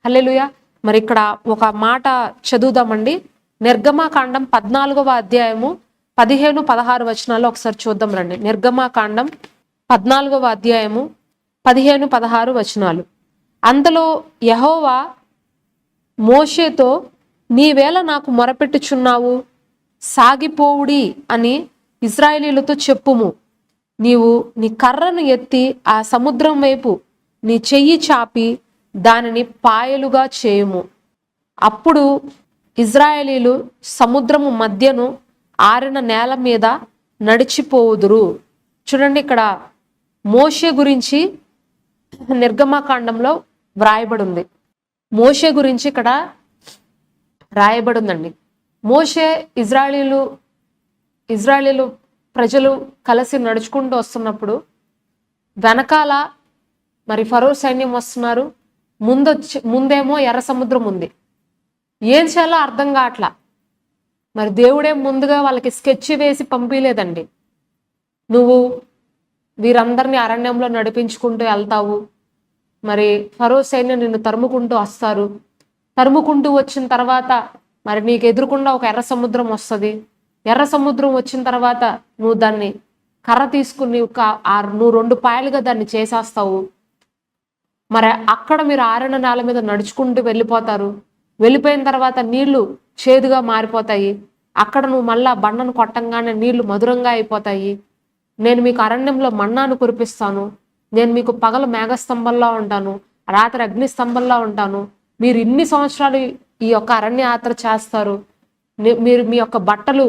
హల్లెలూయా. మరి ఇక్కడ ఒక మాట చదువుదామండి. నిర్గమాకాండం 14వ అధ్యాయము 15-16 వచనాలు ఒకసారి చూద్దాం రండి. నిర్గమాకాండం 14వ అధ్యాయము 15-16 వచనాలు. అంతలో యెహోవా మోషేతో, నీవేళ నాకు మొరపెట్టుచున్నావు, సాగిపోవుడి అని ఇశ్రాయేలీయులతో చెప్పుము. నీవు నీ కర్రను ఎత్తి ఆ సముద్రం వైపు నీ చెయ్యి చాపి దానిని పాయలుగా చేయుము. అప్పుడు ఇశ్రాయేలీయులు సముద్రము మధ్యను ఆరిన నేల మీద నడిచిపోవుదురు. చూడండి, ఇక్కడ మోషే గురించి నిర్గమాకాండంలో వ్రాయబడి ఉంది. మోషే గురించి ఇక్కడ రాయబడి ఉందండి. మోషే ఇజ్రాయేలీలు ప్రజలు కలిసి నడుచుకుంటూ వస్తున్నప్పుడు వెనకాల మరి ఫరో సైన్యం వస్తున్నారు. ముందేమో ఎర్ర సముద్రం ఉంది. ఏం చేయాలో అర్థం కావట్లా. మరి దేవుడే ముందుగా వాళ్ళకి స్కెచ్ వేసి పంపించలేదండి. నువ్వు వీరందరినీ అరణ్యంలో నడిపించుకుంటూ వెళ్తావు, మరి ఫరో సైన్యం నిన్ను తరుముకుంటూ వస్తారు. తరుముకుంటూ వచ్చిన తర్వాత మరి నీకు ఎదురుకుండా ఒక ఎర్ర సముద్రం వస్తుంది. ఎర్ర సముద్రం వచ్చిన తర్వాత నువ్వు దాన్ని కర్ర తీసుకుని నువ్వు 2 పాయలుగా దాన్ని చేసేస్తావు. మరి అక్కడ మీరు ఆరిన నేల మీద నడుచుకుంటూ వెళ్ళిపోతారు. వెళ్ళిపోయిన తర్వాత నీళ్లు చేదుగా మారిపోతాయి. అక్కడ నువ్వు మళ్ళా బండను కొట్టంగానే నీళ్లు మధురంగా అయిపోతాయి. నేను మీకు అరణ్యంలో మన్నాను కురిపిస్తాను. నేను మీకు పగలు మేఘస్తంభంలో ఉంటాను, రాత్రి అగ్నిస్తంభంలో ఉంటాను. మీరు ఇన్ని సంవత్సరాలు ఈ యొక్క అరణ్య యాత్ర చేస్తారు. మీరు మీ యొక్క బట్టలు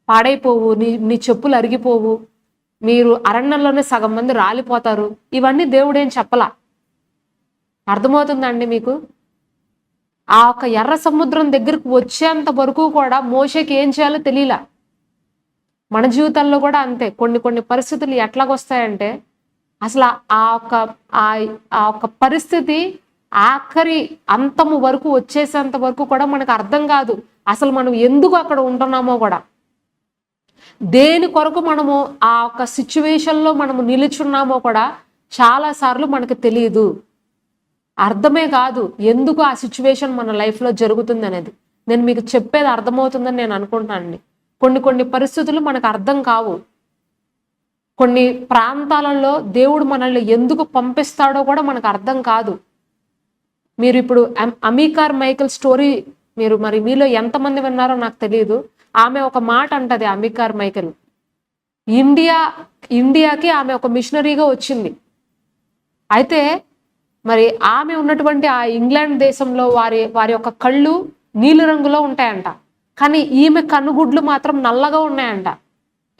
పాడైపోవు, నీ చెప్పులు అరిగిపోవు, మీరు అరణ్యంలోనే సగం మంది రాలిపోతారు. ఇవన్నీ దేవుడేం చెప్పలా. అర్థమవుతుందండి మీకు? ఆ ఒక ఎర్ర సముద్రం దగ్గరకు వచ్చేంత వరకు కూడా మోషేకి ఏం చేయాలో తెలియలా. మన జీవితాల్లో కూడా అంతే. కొన్ని పరిస్థితులు ఎట్లాగొస్తాయంటే అసలు ఆ ఒక పరిస్థితి ఆఖరి అంతము వరకు వచ్చేసేంత వరకు కూడా మనకు అర్థం కాదు. అసలు మనం ఎందుకు అక్కడ ఉంటున్నామో కూడా, దేని కొరకు మనము ఆ ఒక సిచ్యువేషన్లో మనము నిలుచున్నామో కూడా చాలా సార్లు మనకు తెలియదు. అర్థమే కాదు ఎందుకు ఆ సిచ్యువేషన్ మన లైఫ్లో జరుగుతుంది అనేది. నేను మీకు చెప్పేది అర్థమవుతుందని నేను అనుకుంటున్నానండి. కొన్ని పరిస్థితులు మనకు అర్థం కావు. కొన్ని ప్రాంతాలలో దేవుడు మనల్ని ఎందుకు పంపిస్తాడో కూడా మనకు అర్థం కాదు. మీరు ఇప్పుడు అమీకార్ మైకేల్ స్టోరీ మీలో ఎంతమంది విన్నారో నాకు తెలియదు. ఆమె ఒక మాట అంటది, అమీకార్ మైకేల్ ఇండియాకి ఆమె ఒక మిషనరీగా వచ్చింది. అయితే మరి ఆమె ఉన్నటువంటి ఆ ఇంగ్లాండ్ దేశంలో వారి యొక్క కళ్ళు నీలి రంగులో ఉంటాయంట, కానీ ఈమె కనుగుడ్లు మాత్రం నల్లగా ఉన్నాయంట.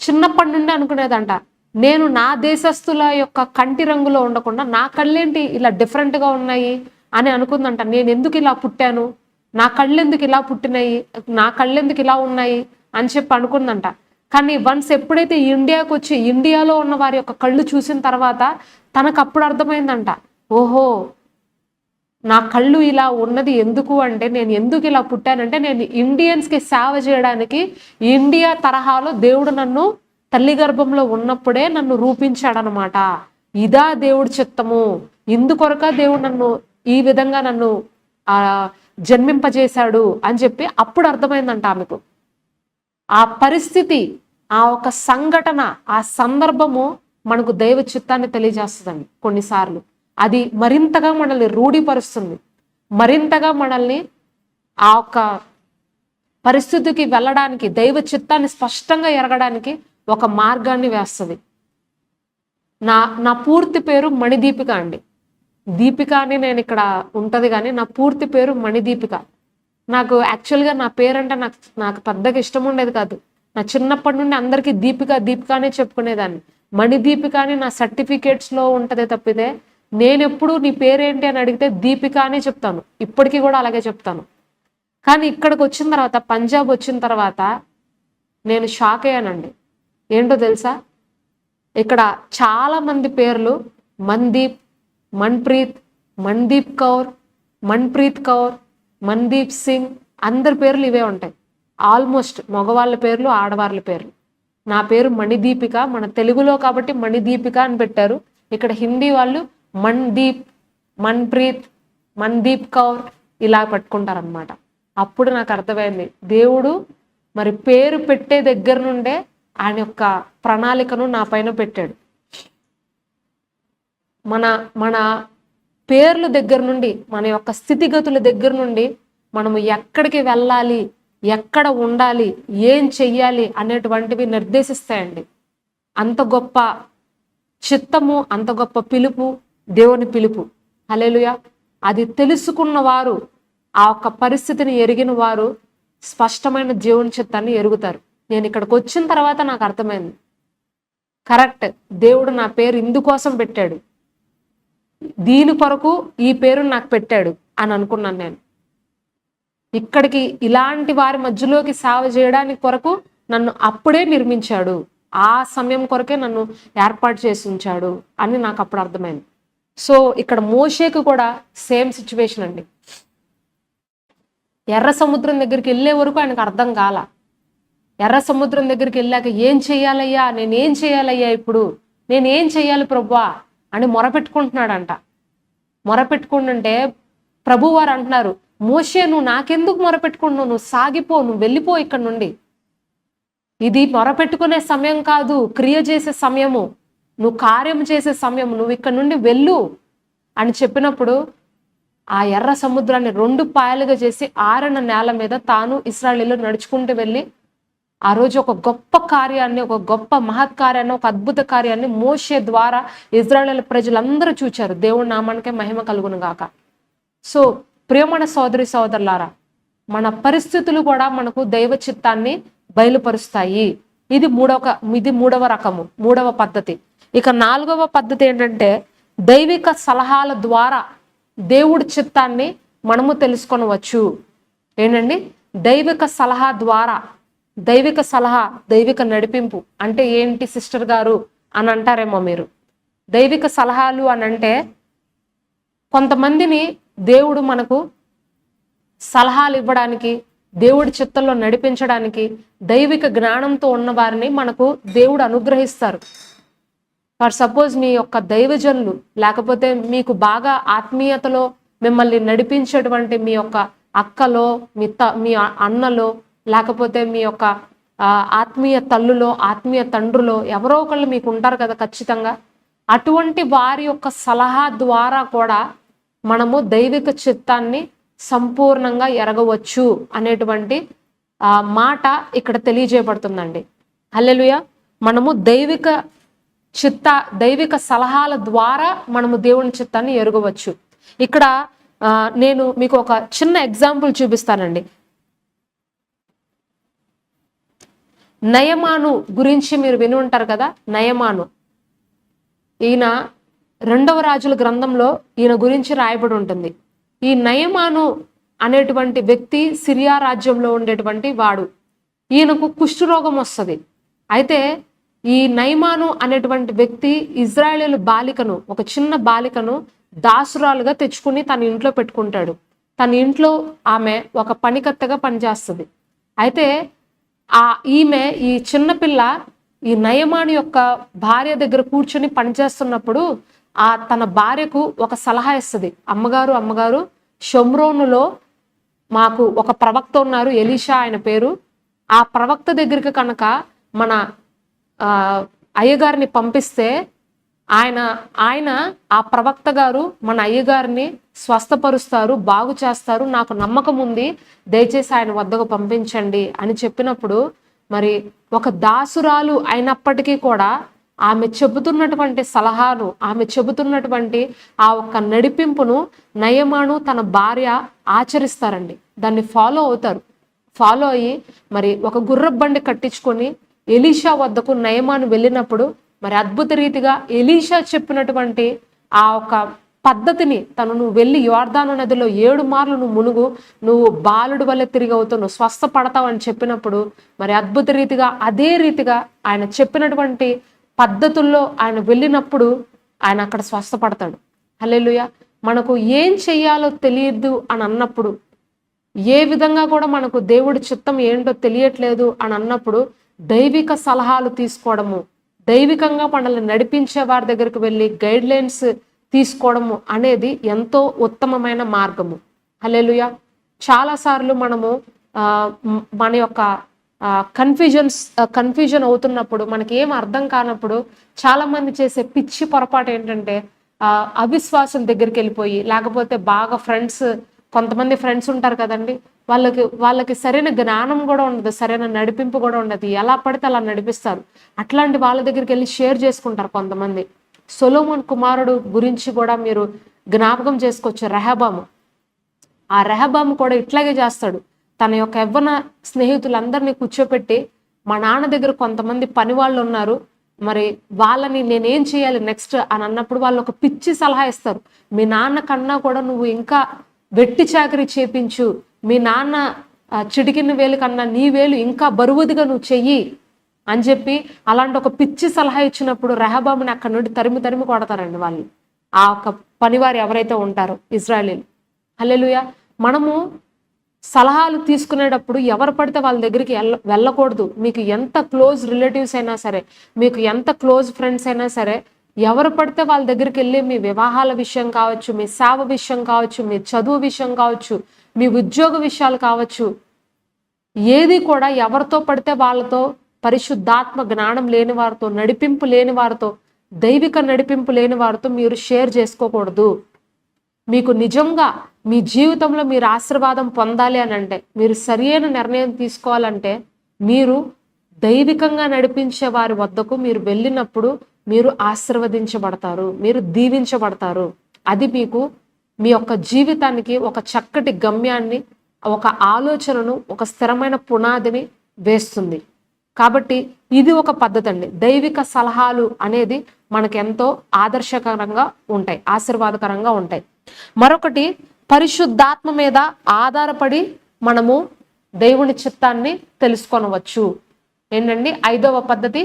చిన్నప్పటి నుండి అనుకునేదంట, నేను నా దేశస్తుల యొక్క కంటి రంగులో ఉండకుండా నా కళ్ళేంటి ఇలా డిఫరెంట్గా ఉన్నాయి అని అనుకుందంట. నేను ఎందుకు ఇలా పుట్టాను, నా కళ్ళు ఎందుకు ఇలా పుట్టినాయి, నా కళ్ళు ఎందుకు ఇలా ఉన్నాయి అని చెప్పి అనుకుందంట. కానీ వన్స్ ఎప్పుడైతే ఇండియాకి వచ్చి ఇండియాలో ఉన్న వారి యొక్క కళ్ళు చూసిన తర్వాత తనకు అప్పుడు అర్థమైందంట, ఓహో నా కళ్ళు ఇలా ఉన్నది ఎందుకు అంటే, నేను ఎందుకు ఇలా పుట్టానంటే నేను ఇండియన్స్కి సేవ చేయడానికి ఇండియా తరహాలో దేవుడు నన్ను తల్లి గర్భంలో ఉన్నప్పుడే నన్ను రూపించాడనమాట. ఇదా దేవుడి చిత్తము, ఇందుకొరక దేవుడు నన్ను ఈ విధంగా నన్ను జన్మింపజేశాడు అని చెప్పి అప్పుడు అర్థమైందంట ఆమెకు. ఆ పరిస్థితి, ఆ ఒక సంఘటన, ఆ సందర్భము మనకు దైవ చిత్తాన్ని తెలియజేస్తుందండి. కొన్నిసార్లు అది మరింతగా మనల్ని రూఢీపరుస్తుంది, మరింతగా మనల్ని ఆ ఒక్క పరిస్థితికి వెళ్ళడానికి, దైవ చిత్తాన్ని స్పష్టంగా ఎరగడానికి ఒక మార్గాన్ని వేస్తుంది. నా పూర్తి పేరు మణిదీపిక అండి. దీపిక అని నేను ఇక్కడ ఉంటుంది, కానీ నా పూర్తి పేరు మణిదీపిక. నాకు యాక్చువల్గా నా పేరంటే నాకు పెద్దగా ఇష్టం ఉండేది కాదు. నా చిన్నప్పటి నుండి అందరికీ దీపిక దీపిక అనే చెప్పుకునేదాన్ని. మణిదీపిక అని నా సర్టిఫికేట్స్లో ఉంటుంది తప్పితే నేను ఎప్పుడు నీ పేరేంటి అని అడిగితే దీపిక అనే చెప్తాను, ఇప్పటికీ కూడా అలాగే చెప్తాను. కానీ ఇక్కడికి వచ్చిన తర్వాత, పంజాబ్ వచ్చిన తర్వాత నేను షాక్ అయ్యానండి. ఏంటో తెలుసా, ఇక్కడ చాలా మంది పేర్లు మన్దీప్, మన్ప్రీత్, మన్దీప్ కౌర్, మన్ప్రీత్ కౌర్, మన్దీప్ సింగ్, అందరి పేర్లు ఇవే ఉంటాయి. ఆల్మోస్ట్ మగవాళ్ళ పేర్లు, ఆడవాళ్ళ పేర్లు. నా పేరు మణిదీపిక, మన తెలుగులో కాబట్టి మణిదీపిక అని పెట్టారు. ఇక్కడ హిందీ వాళ్ళు మన్దీప్, మన్ప్రీత్, మన్దీప్ కౌర్ ఇలా పెట్టుకుంటారనమాట. అప్పుడు నాకు అర్థమైంది, దేవుడు మరి పేరు పెట్టే దగ్గర నుండే ఆయన యొక్క ప్రణాళికను నా పైన పెట్టాడు. మన పేర్ల దగ్గర నుండి, మన యొక్క స్థితిగతుల దగ్గర నుండి మనము ఎక్కడికి వెళ్ళాలి, ఎక్కడ ఉండాలి, ఏం చెయ్యాలి అనేటువంటివి నిర్దేశిస్తాయండి. అంత గొప్ప చిత్తము, అంత గొప్ప పిలుపు దేవుని పిలుపు. హల్లెలూయా. అది తెలుసుకున్న వారు, ఆ ఒక్క పరిస్థితిని ఎరిగిన వారు స్పష్టమైన దేవుని చిత్తాన్ని ఎరుగుతారు. నేను ఇక్కడికి వచ్చిన తర్వాత నాకు అర్థమైంది, కరెక్ట్, దేవుడు నా పేరు ఇందుకోసం పెట్టాడు, దీని కొరకు ఈ పేరు నాకు పెట్టాడు అని అనుకున్నాను. నేను ఇక్కడికి ఇలాంటి వారి మధ్యలోకి సేవ చేయడానికి కొరకు నన్ను అప్పుడే నిర్మించాడు, ఆ సమయం కొరకే నన్ను ఏర్పాటు చేసి ఉంచాడు అని నాకు అప్పుడు అర్థమైంది. సో ఇక్కడ మోషేకు కూడా సేమ్ సిచ్యువేషన్ అండి. ఎర్ర సముద్రం దగ్గరికి వెళ్ళే వరకు ఆయనకు అర్థం కాల. ఎర్ర సముద్రం దగ్గరికి వెళ్ళాక ఏం చెయ్యాలయ్యా, నేనేం చేయాలయ్యా, ఇప్పుడు నేనేం చెయ్యాలి ప్రభువా అని మొరపెట్టుకుంటున్నాడంట. మొరపెట్టుకుంటుంటే ప్రభు వారు అంటున్నారు, మోషే నువ్వు నాకెందుకు మొరపెట్టుకుంటున్నావు, నువ్వు సాగిపో, నువ్వు వెళ్ళిపో ఇక్కడ నుండి. ఇది మొరపెట్టుకునే సమయం కాదు, క్రియ చేసే సమయము, నువ్వు కార్యం చేసే సమయం, నువ్వు ఇక్కడ నుండి వెళ్ళు అని చెప్పినప్పుడు ఆ ఎర్ర సముద్రాన్ని 2 పాయలుగా చేసి ఆరిన నేల మీద తాను ఇశ్రాయేలీయులు నడుచుకుంటూ వెళ్ళి ఆ రోజు ఒక గొప్ప కార్యాన్ని, ఒక గొప్ప మహత్కార్యాన్ని, ఒక అద్భుత కార్యాన్ని మోషే ద్వారా ఇశ్రాయేలు ప్రజలందరూ చూచారు. దేవుడి నామానికే మహిమ కలుగును గాక. సో ప్రియమైన సోదరి సోదరులారా, మన పరిస్థితులు కూడా మనకు దైవ చిత్తాన్ని బయలుపరుస్తాయి. ఇది మూడవ రకము, మూడవ పద్ధతి. ఇక 4వ పద్ధతి ఏంటంటే, దైవిక సలహాల ద్వారా దేవుడి చిత్తాన్ని మనము తెలుసుకొనవచ్చు. ఏంటండి, దైవిక సలహా ద్వారా. దైవిక సలహా, దైవిక నడిపింపు అంటే ఏంటి సిస్టర్ గారు అని అంటారేమో మీరు. దైవిక సలహాలు అని అంటే, కొంతమందిని దేవుడు మనకు సలహాలు ఇవ్వడానికి, దేవుడి చిత్తంలో నడిపించడానికి, దైవిక జ్ఞానంతో ఉన్న వారిని మనకు దేవుడు అనుగ్రహిస్తారు. ఫర్ సపోజ్ మీ యొక్క దైవజనులు, లేకపోతే మీకు బాగా ఆత్మీయతలో మిమ్మల్ని నడిపించేటువంటి మీ యొక్క అక్కలో, మీ అన్నలో, లేకపోతే మీ యొక్క ఆత్మీయ తల్లులో, ఆత్మీయ తండ్రులో ఎవరో ఒకళ్ళు మీకు ఉంటారు కదా ఖచ్చితంగా. అటువంటి వారి యొక్క సలహా ద్వారా కూడా మనము దైవిక చిత్తాన్ని సంపూర్ణంగా ఎరగవచ్చు అనేటువంటి మాట ఇక్కడ తెలియజేయబడుతుందండి. హల్లెలూయా. మనము దైవిక సలహాల ద్వారా మనము దేవుని చిత్తాన్ని ఎరగవచ్చు. ఇక్కడ నేను మీకు ఒక చిన్న ఎగ్జాంపుల్ చూపిస్తానండి. నయమాను గురించి మీరు విని ఉంటారు కదా. నయమాను ఈయన 2వ రాజుల గ్రంథంలో ఈయన గురించి రాయబడి ఉంటుంది. ఈ నయమాను అనేటువంటి వ్యక్తి సిరియా రాజ్యంలో ఉండేటువంటి వాడు. ఈయనకు కుష్ఠరోగం వస్తుంది. అయితే ఈ నయమాను అనేటువంటి వ్యక్తి ఇజ్రాయేలు బాలికను, ఒక చిన్న బాలికను దాసురాలుగా తెచ్చుకుని తన ఇంట్లో పెట్టుకుంటాడు. తన ఇంట్లో ఆమె ఒక పనికత్తగా పనిచేస్తుంది. అయితే ఈ చిన్నపిల్ల ఈ నయమాను యొక్క భార్య దగ్గర కూర్చొని పనిచేస్తున్నప్పుడు తన భార్యకు ఒక సలహా ఇస్తుంది. అమ్మగారు షోమ్రోనులో మాకు ఒక ప్రవక్త ఉన్నారు, ఎలీషా ఆయన పేరు. ఆ ప్రవక్త దగ్గరికి కనుక మన అయ్యగారిని పంపిస్తే ఆయన ఆ ప్రవక్త గారు మన అయ్యగారిని స్వస్థపరుస్తారు, బాగు చేస్తారు, నాకు నమ్మకం ఉంది, దయచేసి ఆయన వద్దకు పంపించండి అని చెప్పినప్పుడు, మరి ఒక దాసురాలు అయినప్పటికీ కూడా ఆమె చెబుతున్నటువంటి సలహాను, ఆమె చెబుతున్నటువంటి ఆ ఒక్క నడిపింపును నయమాను తన భార్య ఆచరిస్తారండి. దాన్ని ఫాలో అవుతారు. ఫాలో అయ్యి మరి ఒక గుర్రపు బండి కట్టించుకొని ఎలీషా వద్దకు నయమాను వెళ్ళినప్పుడు మరి అద్భుత రీతిగా ఎలీషా చెప్పినటువంటి ఆ ఒక పద్ధతిని నువ్వు వెళ్ళి యోర్దాను నదిలో 7 మార్లు నువ్వు మునుగు, నువ్వు బాలుడు వల్ల తిరిగి అవుతావు, నువ్వు స్వస్థపడతావు అని చెప్పినప్పుడు మరి అద్భుత రీతిగా అదే రీతిగా ఆయన చెప్పినటువంటి పద్ధతుల్లో ఆయన వెళ్ళినప్పుడు ఆయన అక్కడ స్వస్థపడతాడు. హల్లెలూయా. మనకు ఏం చెయ్యాలో తెలియదు అని అన్నప్పుడు, ఏ విధంగా కూడా మనకు దేవుడి చిత్తం ఏంటో తెలియట్లేదు అని అన్నప్పుడు దైవిక సలహాలు తీసుకోవడము, దైవికంగా మనల్ని నడిపించే వారి దగ్గరికి వెళ్ళి గైడ్ లైన్స్ తీసుకోవడము అనేది ఎంతో ఉత్తమమైన మార్గము. హల్లెలూయా. చాలాసార్లు మనము మన యొక్క కన్ఫ్యూజన్ అవుతున్నప్పుడు, మనకి ఏం అర్థం కానప్పుడు చాలా మంది చేసే పిచ్చి పొరపాటు ఏంటంటే అవిశ్వాసం దగ్గరికి వెళ్ళిపోయి, లేకపోతే బాగా కొంతమంది ఫ్రెండ్స్ ఉంటారు కదండి, వాళ్ళకి సరైన జ్ఞానం కూడా ఉండదు, సరైన నడిపింపు కూడా ఉండదు, ఎలా పడితే అలా నడిపిస్తారు. అట్లాంటి వాళ్ళ దగ్గరికి వెళ్ళి షేర్ చేసుకుంటారు కొంతమంది. సొలొమోను కుమారుడు గురించి కూడా మీరు జ్ఞాపకం చేసుకోవచ్చు. రెహబాము. ఆ రెహబాము కూడా ఇట్లాగే చేస్తాడు. తన యొక్క యవ్వన స్నేహితులందరినీ కూర్చోపెట్టి, మా నాన్న దగ్గర కొంతమంది పని వాళ్ళు ఉన్నారు, మరి వాళ్ళని నేనేం చేయాలి నెక్స్ట్ అని అన్నప్పుడు వాళ్ళు ఒక పిచ్చి సలహా ఇస్తారు. మీ నాన్న కన్నా కూడా నువ్వు ఇంకా వెట్టి చాకరీ చేపించు, మీ నాన్న చిటికిన వేలు కన్నా నీ వేలు ఇంకా బరువుదిగా నువ్వు చెయ్యి అని చెప్పి అలాంటి ఒక పిచ్చి సలహా ఇచ్చినప్పుడు రెహబాముని అక్కడి నుండి తరిమి కొడతారండి వాళ్ళు, ఆ ఒక పనివారు ఎవరైతే ఉంటారో ఇజ్రాయేలీలు. హల్లెలూయా. మనము సలహాలు తీసుకునేటప్పుడు ఎవరు పడితే వాళ్ళ దగ్గరికి వెళ్ళకూడదు. మీకు ఎంత క్లోజ్ రిలేటివ్స్ అయినా సరే, మీకు ఎంత క్లోజ్ ఫ్రెండ్స్ అయినా సరే, ఎవరు పడితే వాళ్ళ దగ్గరికి వెళ్ళి మీ వివాహాల విషయం కావచ్చు, మీ సేవ విషయం కావచ్చు, మీ చదువు విషయం కావచ్చు, మీ ఉద్యోగ విషయాలు కావచ్చు, ఏది కూడా ఎవరితో పడితే వాళ్ళతో, పరిశుద్ధాత్మ జ్ఞానం లేని వారితో, నడిపింపు లేని వారితో, దైవిక నడిపింపు లేని వారితో మీరు షేర్ చేసుకోకూడదు. మీకు నిజంగా మీ జీవితంలో మీరు ఆశీర్వాదం పొందాలి అని అంటే, మీరు సరియైన నిర్ణయం తీసుకోవాలంటే, మీరు దైవికంగా నడిపించే వారి వద్దకు మీరు వెళ్ళినప్పుడు మీరు ఆశీర్వదించబడతారు, మీరు దీవించబడతారు. అది మీకు మీ యొక్క జీవితానికి ఒక చక్కటి గమ్యాన్ని, ఒక ఆలోచనను, ఒక స్థిరమైన పునాదిని వేస్తుంది. కాబట్టి ఇది ఒక పద్ధతి అండి. దైవిక సలహాలు అనేది మనకెంతో ఆదర్శకరంగా ఉంటాయి, ఆశీర్వాదకరంగా ఉంటాయి. మరొకటి, పరిశుద్ధాత్మ మీద ఆధారపడి మనము దేవుని చిత్తాన్ని తెలుసుకొనవచ్చు. ఏంటండి 5వ పద్ధతి?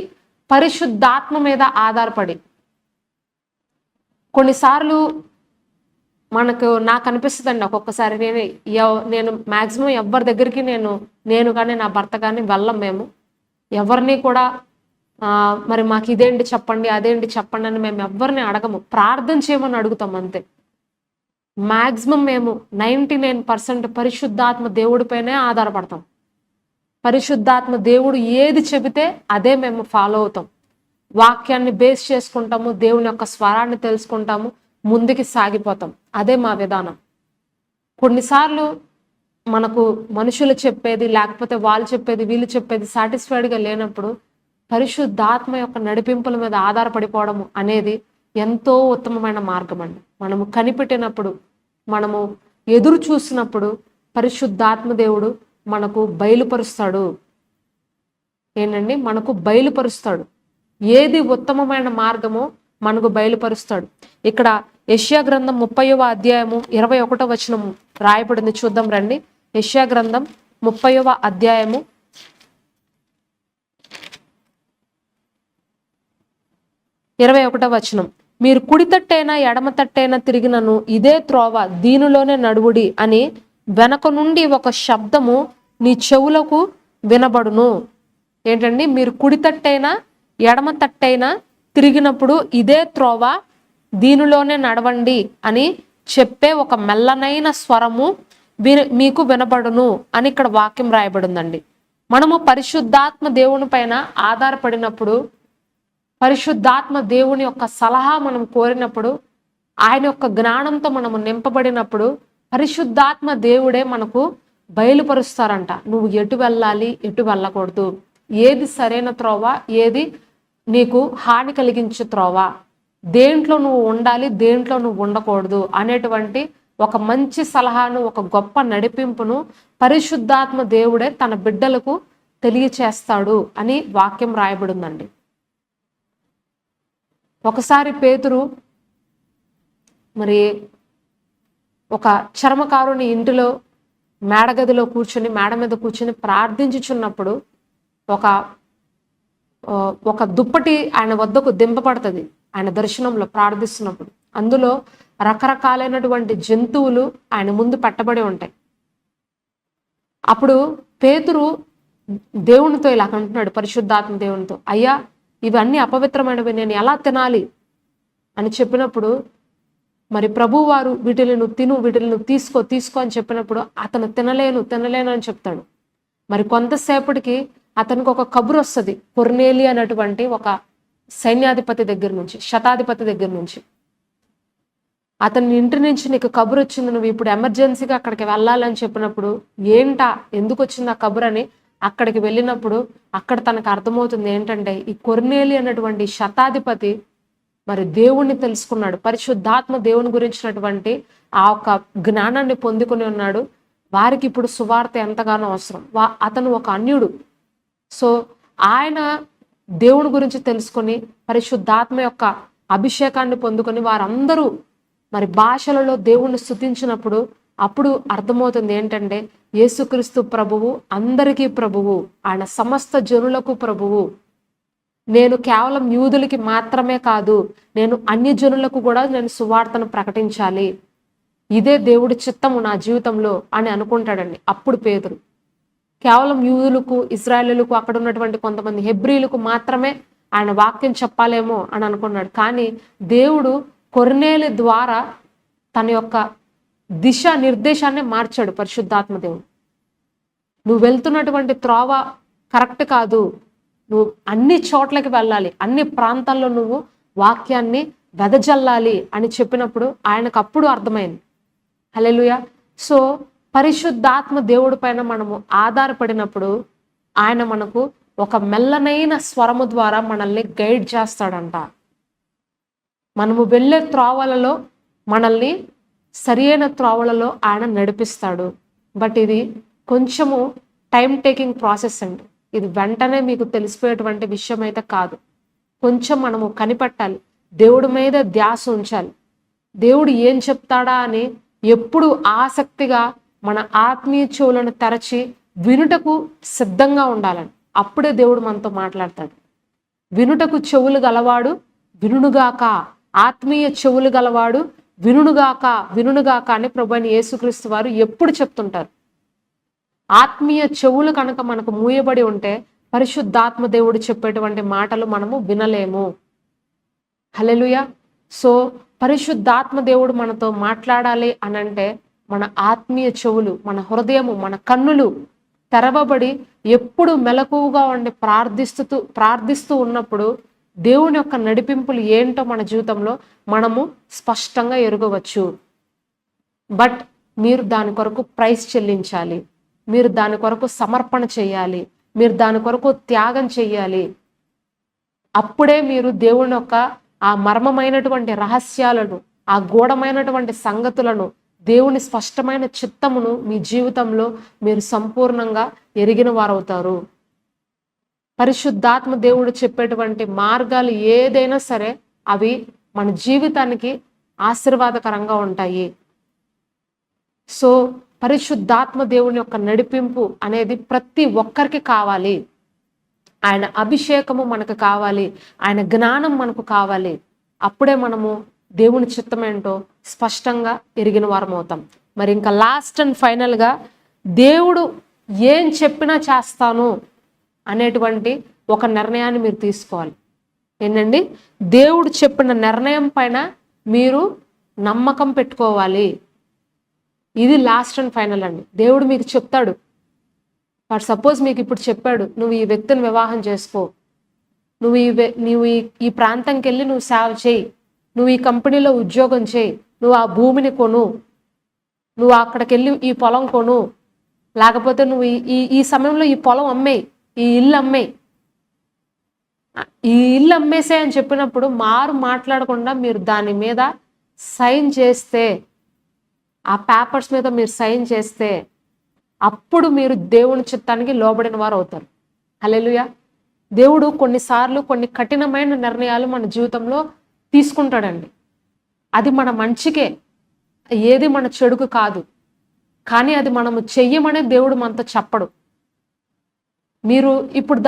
పరిశుద్ధాత్మ మీద ఆధారపడి. కొన్నిసార్లు నాకు అనిపిస్తుందండి ఒక్కొక్కసారి, నేను మ్యాక్సిమం ఎవరి దగ్గరికి నేను కానీ నా భర్త కానీ వెళ్ళం. మేము ఎవరిని కూడా మరి మాకు ఇదేంటి చెప్పండి, అదేంటి చెప్పండి అని మేము ఎవరిని అడగము. ప్రార్థన చేయమని అడుగుతాం అంతే. మ్యాక్సిమం మేము 99% పరిశుద్ధాత్మ దేవుడిపైనే ఆధారపడతాం. పరిశుద్ధాత్మ దేవుడు ఏది చెబితే అదే మేము ఫాలో అవుతాం. వాక్యాన్ని బేస్ చేసుకుంటాము, దేవుని యొక్క స్వరాన్ని తెలుసుకుంటాము, ముందుకి సాగిపోతాం. అదే మా విధానం. కొన్నిసార్లు మనకు మనుషులు చెప్పేది, లేకపోతే వాళ్ళు చెప్పేది, వీళ్ళు చెప్పేది సాటిస్ఫైడ్గా లేనప్పుడు పరిశుద్ధాత్మ యొక్క నడిపింపుల మీద ఆధారపడిపోవడము అనేది ఎంతో ఉత్తమమైన మార్గం అండి. మనము కనిపెట్టినప్పుడు, మనము ఎదురు చూసినప్పుడు పరిశుద్ధాత్మ దేవుడు మనకు బయలుపరుస్తాడు. ఏంటండి, మనకు బయలుపరుస్తాడు. ఏది ఉత్తమమైన మార్గమో మనకు బయలుపరుస్తాడు. ఇక్కడ యెషయా గ్రంథం 30వ అధ్యాయము 21వ వచనము రాయబడింది, చూద్దాం రండి. యెషయా గ్రంథం 30వ అధ్యాయము 21వ వచనం. మీరు కుడి తట్టైనా ఎడమ తట్టైనా తిరిగినను ఇదే త్రోవ, దీనిలోనే నడువుడి అని వెనక నుండి ఒక శబ్దము నీ చెవులకు వినబడును. ఏంటండి, మీరు కుడి తట్టైనా ఎడమ తట్టైనా తిరిగినప్పుడు ఇదే త్రోవ, దీనిలోనే నడవండి అని చెప్పే ఒక మెల్లనైన స్వరము మీకు వినబడును అని ఇక్కడ వాక్యం రాయబడిందండి. మనము పరిశుద్ధాత్మ దేవుని పైన ఆధారపడినప్పుడు, పరిశుద్ధాత్మ దేవుని యొక్క సలహా మనం కోరినప్పుడు, ఆయన యొక్క జ్ఞానంతో మనము నింపబడినప్పుడు పరిశుద్ధాత్మ దేవుడే మనకు బయలుపరుస్తారంట. నువ్వు ఎటు వెళ్ళాలి, ఎటు వెళ్ళకూడదు, ఏది సరైన త్రోవ, ఏది నీకు హాని కలిగించే త్రోవ, దేంట్లో నువ్వు ఉండాలి, దేంట్లో నువ్వు ఉండకూడదు అనేటువంటి ఒక మంచి సలహాను, ఒక గొప్ప నడిపింపును పరిశుద్ధాత్మ దేవుడే తన బిడ్డలకు తెలియచేస్తాడు అని వాక్యం రాయబడిందండి. ఒకసారి పేతురు మరి ఒక చర్మకారుని ఇంటిలో మేడగదిలో కూర్చొని, మేడ మీద కూర్చొని ప్రార్థించుచున్నప్పుడు ఒక దుప్పటి ఆయన వద్దకు దింపబడుతుంది. ఆయన దర్శనంలో ప్రార్థిస్తున్నప్పుడు అందులో రకరకాలైనటువంటి జంతువులు ఆయన ముందు పెట్టబడి ఉంటాయి. అప్పుడు పేతురు దేవునితో ఇలా అంటున్నాడు, పరిశుద్ధాత్మ దేవునితో, అయ్యా ఇవన్నీ అపవిత్రమైనవి, నేను ఎలా తినాలి అని చెప్పినప్పుడు, మరి ప్రభువారు వీటిని నువ్వు తిను, వీటిని నువ్వు తీసుకో అని చెప్పినప్పుడు అతను తినలేను అని చెప్తాడు. మరి కొంతసేపటికి అతనికి ఒక కబురు వస్తుంది, కొర్నేలి అనేటువంటి ఒక సైన్యాధిపతి దగ్గర నుంచి, శతాధిపతి దగ్గర నుంచి. అతని ఇంటి నుంచి నీకు కబురు వచ్చింది, నువ్వు ఇప్పుడు ఎమర్జెన్సీగా అక్కడికి వెళ్ళాలని చెప్పినప్పుడు, ఏంటా, ఎందుకు వచ్చింది ఆ కబురు అని అక్కడికి వెళ్ళినప్పుడు అక్కడ తనకు అర్థమవుతుంది ఏంటంటే, ఈ కొర్నేలి అనేటువంటి శతాధిపతి మరి దేవుణ్ణి తెలుసుకున్నాడు, పరిశుద్ధాత్మ దేవుని గురించినటువంటి ఆ ఒక జ్ఞానాన్ని పొందుకుని ఉన్నాడు. వారికి ఇప్పుడు సువార్త ఎంతగానో అవసరం. అతను ఒక అన్యుడు. సో ఆయన దేవుని గురించి తెలుసుకొని పరిశుద్ధాత్మ యొక్క అభిషేకాన్ని పొందుకొని వారందరూ మరి భాషలలో దేవుణ్ణి స్తుతించినప్పుడు అప్పుడు అర్థమవుతుంది ఏంటంటే, యేసుక్రీస్తు ప్రభువు అందరికీ ప్రభువు, ఆయన సమస్త జనులకు ప్రభువు. నేను కేవలం యూదులకి మాత్రమే కాదు, నేను అన్య జనులకు కూడా నేను సువార్తను ప్రకటించాలి, ఇదే దేవుడి చిత్తము నా జీవితంలో అని అనుకుంటాడండి. అప్పుడు పేతురు కేవలం యూదులకు, ఇశ్రాయేలులకు, అక్కడ ఉన్నటువంటి కొంతమంది హెబ్రీలకు మాత్రమే ఆయన వాక్యం చెప్పాలేమో అని అనుకున్నాడు. కానీ దేవుడు కొర్నేలి ద్వారా తన యొక్క దిశ నిర్దేశాన్ని మార్చాడు. పరిశుద్ధాత్మ దేవుడు, నువ్వు వెళ్తున్నటువంటి త్రోవ కరెక్ట్ కాదు, నువ్వు అన్ని చోట్లకి వెళ్ళాలి, అన్ని ప్రాంతాల్లో నువ్వు వాక్యాన్ని వెదజల్లాలి అని చెప్పినప్పుడు ఆయనకు అప్పుడు అర్థమైంది. హల్లెలూయా. సో పరిశుద్ధాత్మ దేవుడి పైన మనము ఆధారపడినప్పుడు ఆయన మనకు ఒక మెల్లనైన స్వరము ద్వారా మనల్ని గైడ్ చేస్తాడంట. మనము వెళ్ళే త్రోవలలో మనల్ని సరియైన త్రోవలలో ఆయన నడిపిస్తాడు. బట్ ఇది కొంచెము టైం టేకింగ్ ప్రాసెస్ అండి. ఇది వెంటనే మీకు తెలిసిపోయేటువంటి విషయం అయితే కాదు. కొంచెం మనము కనిపెట్టాలి, దేవుడి మీద ధ్యాస ఉంచాలి, దేవుడు ఏం చెప్తాడా అని ఎప్పుడు ఆసక్తిగా మన ఆత్మీయ చెవులను తెరచి వినుటకు సిద్ధంగా ఉండాలని. అప్పుడే దేవుడు మనతో మాట్లాడతాడు. వినుటకు చెవులు గలవాడు వినుగాక, ఆత్మీయ చెవులు గలవాడు వినుగాక అని ప్రభువైన యేసుక్రీస్తు వారు ఎప్పుడు చెప్తుంటారు. ఆత్మీయ చెవులు కనుక మనకు మూయబడి ఉంటే పరిశుద్ధాత్మ దేవుడు చెప్పేటువంటి మాటలు మనము వినలేము. హల్లెలూయా. సో పరిశుద్ధాత్మ దేవుడు మనతో మాట్లాడాలి అనంటే మన ఆత్మీయ చెవులు, మన హృదయము, మన కన్నులు తెరవబడి ఎప్పుడు మెలకువగా ఉండి ప్రార్థిస్తూ ఉన్నప్పుడు దేవుని యొక్క నడిపింపులు ఏంటో మన జీవితంలో మనము స్పష్టంగా ఎరుగవచ్చు. బట్ మీరు దాని కొరకు ప్రైస్ చెల్లించాలి, మీరు దాని కొరకు సమర్పణ చేయాలి, మీరు దాని కొరకు త్యాగం చేయాలి. అప్పుడే మీరు దేవుని యొక్క ఆ మర్మమైనటువంటి రహస్యాలను, ఆ గూఢమైనటువంటి సంగతులను, దేవుని స్పష్టమైన చిత్తమును మీ జీవితంలో మీరు సంపూర్ణంగా ఎరిగిన వారవుతారు. పరిశుద్ధాత్మ దేవుడు చెప్పేటువంటి మార్గాలు ఏదైనా సరే అవి మన జీవితానికి ఆశీర్వాదకరంగా ఉంటాయి. సో పరిశుద్ధాత్మ దేవుని యొక్క నడిపింపు అనేది ప్రతి ఒక్కరికి కావాలి. ఆయన అభిషేకము మనకు కావాలి, ఆయన జ్ఞానం మనకు కావాలి. అప్పుడే మనము దేవుని చిత్తమేంటో స్పష్టంగా ఎరిగిన వారం అవుతాం. మరి ఇంకా లాస్ట్ అండ్ ఫైనల్గా దేవుడు ఏం చెప్పినా చేస్తాను అనేటువంటి ఒక నిర్ణయాన్ని మీరు తీసుకోవాలి. ఏంటండి? దేవుడు చెప్పిన నిర్ణయం పైన మీరు నమ్మకం పెట్టుకోవాలి. ఇది లాస్ట్ అండ్ ఫైనల్ అండి. దేవుడు మీకు చెప్తాడు, బట్ సపోజ్ మీకు ఇప్పుడు చెప్పాడు, నువ్వు ఈ వ్యక్తిని వివాహం చేసుకో, నువ్వు ఈ ప్రాంతంకి వెళ్ళి నువ్వు సేవ చేయి, నువ్వు ఈ కంపెనీలో ఉద్యోగం చేయి, నువ్వు ఆ భూమిని కొను, నువ్వు అక్కడికి వెళ్ళి ఈ పొలం కొను, లేకపోతే నువ్వు ఈ సమయంలో ఈ పొలం అమ్మేయి, ఈ ఇల్లు అమ్మేయి, ఈ ఇల్లు అమ్మేసే అని చెప్పినప్పుడు మాట్లాడకుండా మీరు దాని మీద సైన్ చేస్తే, ఆ పేపర్స్ మీద మీరు సైన్ చేస్తే అప్పుడు మీరు దేవుని చిత్తానికి లోబడిన వారు అవుతారు. హల్లెలూయా. దేవుడు కొన్నిసార్లు కొన్ని కఠినమైన నిర్ణయాలు మన జీవితంలో తీసుకుంటాడండి. అది మన మంచికే, ఏది మన చెడుకు కాదు. కానీ అది మనము చెయ్యమనే దేవుడు మనతో చెప్పడు. మీరు ఇప్పుడు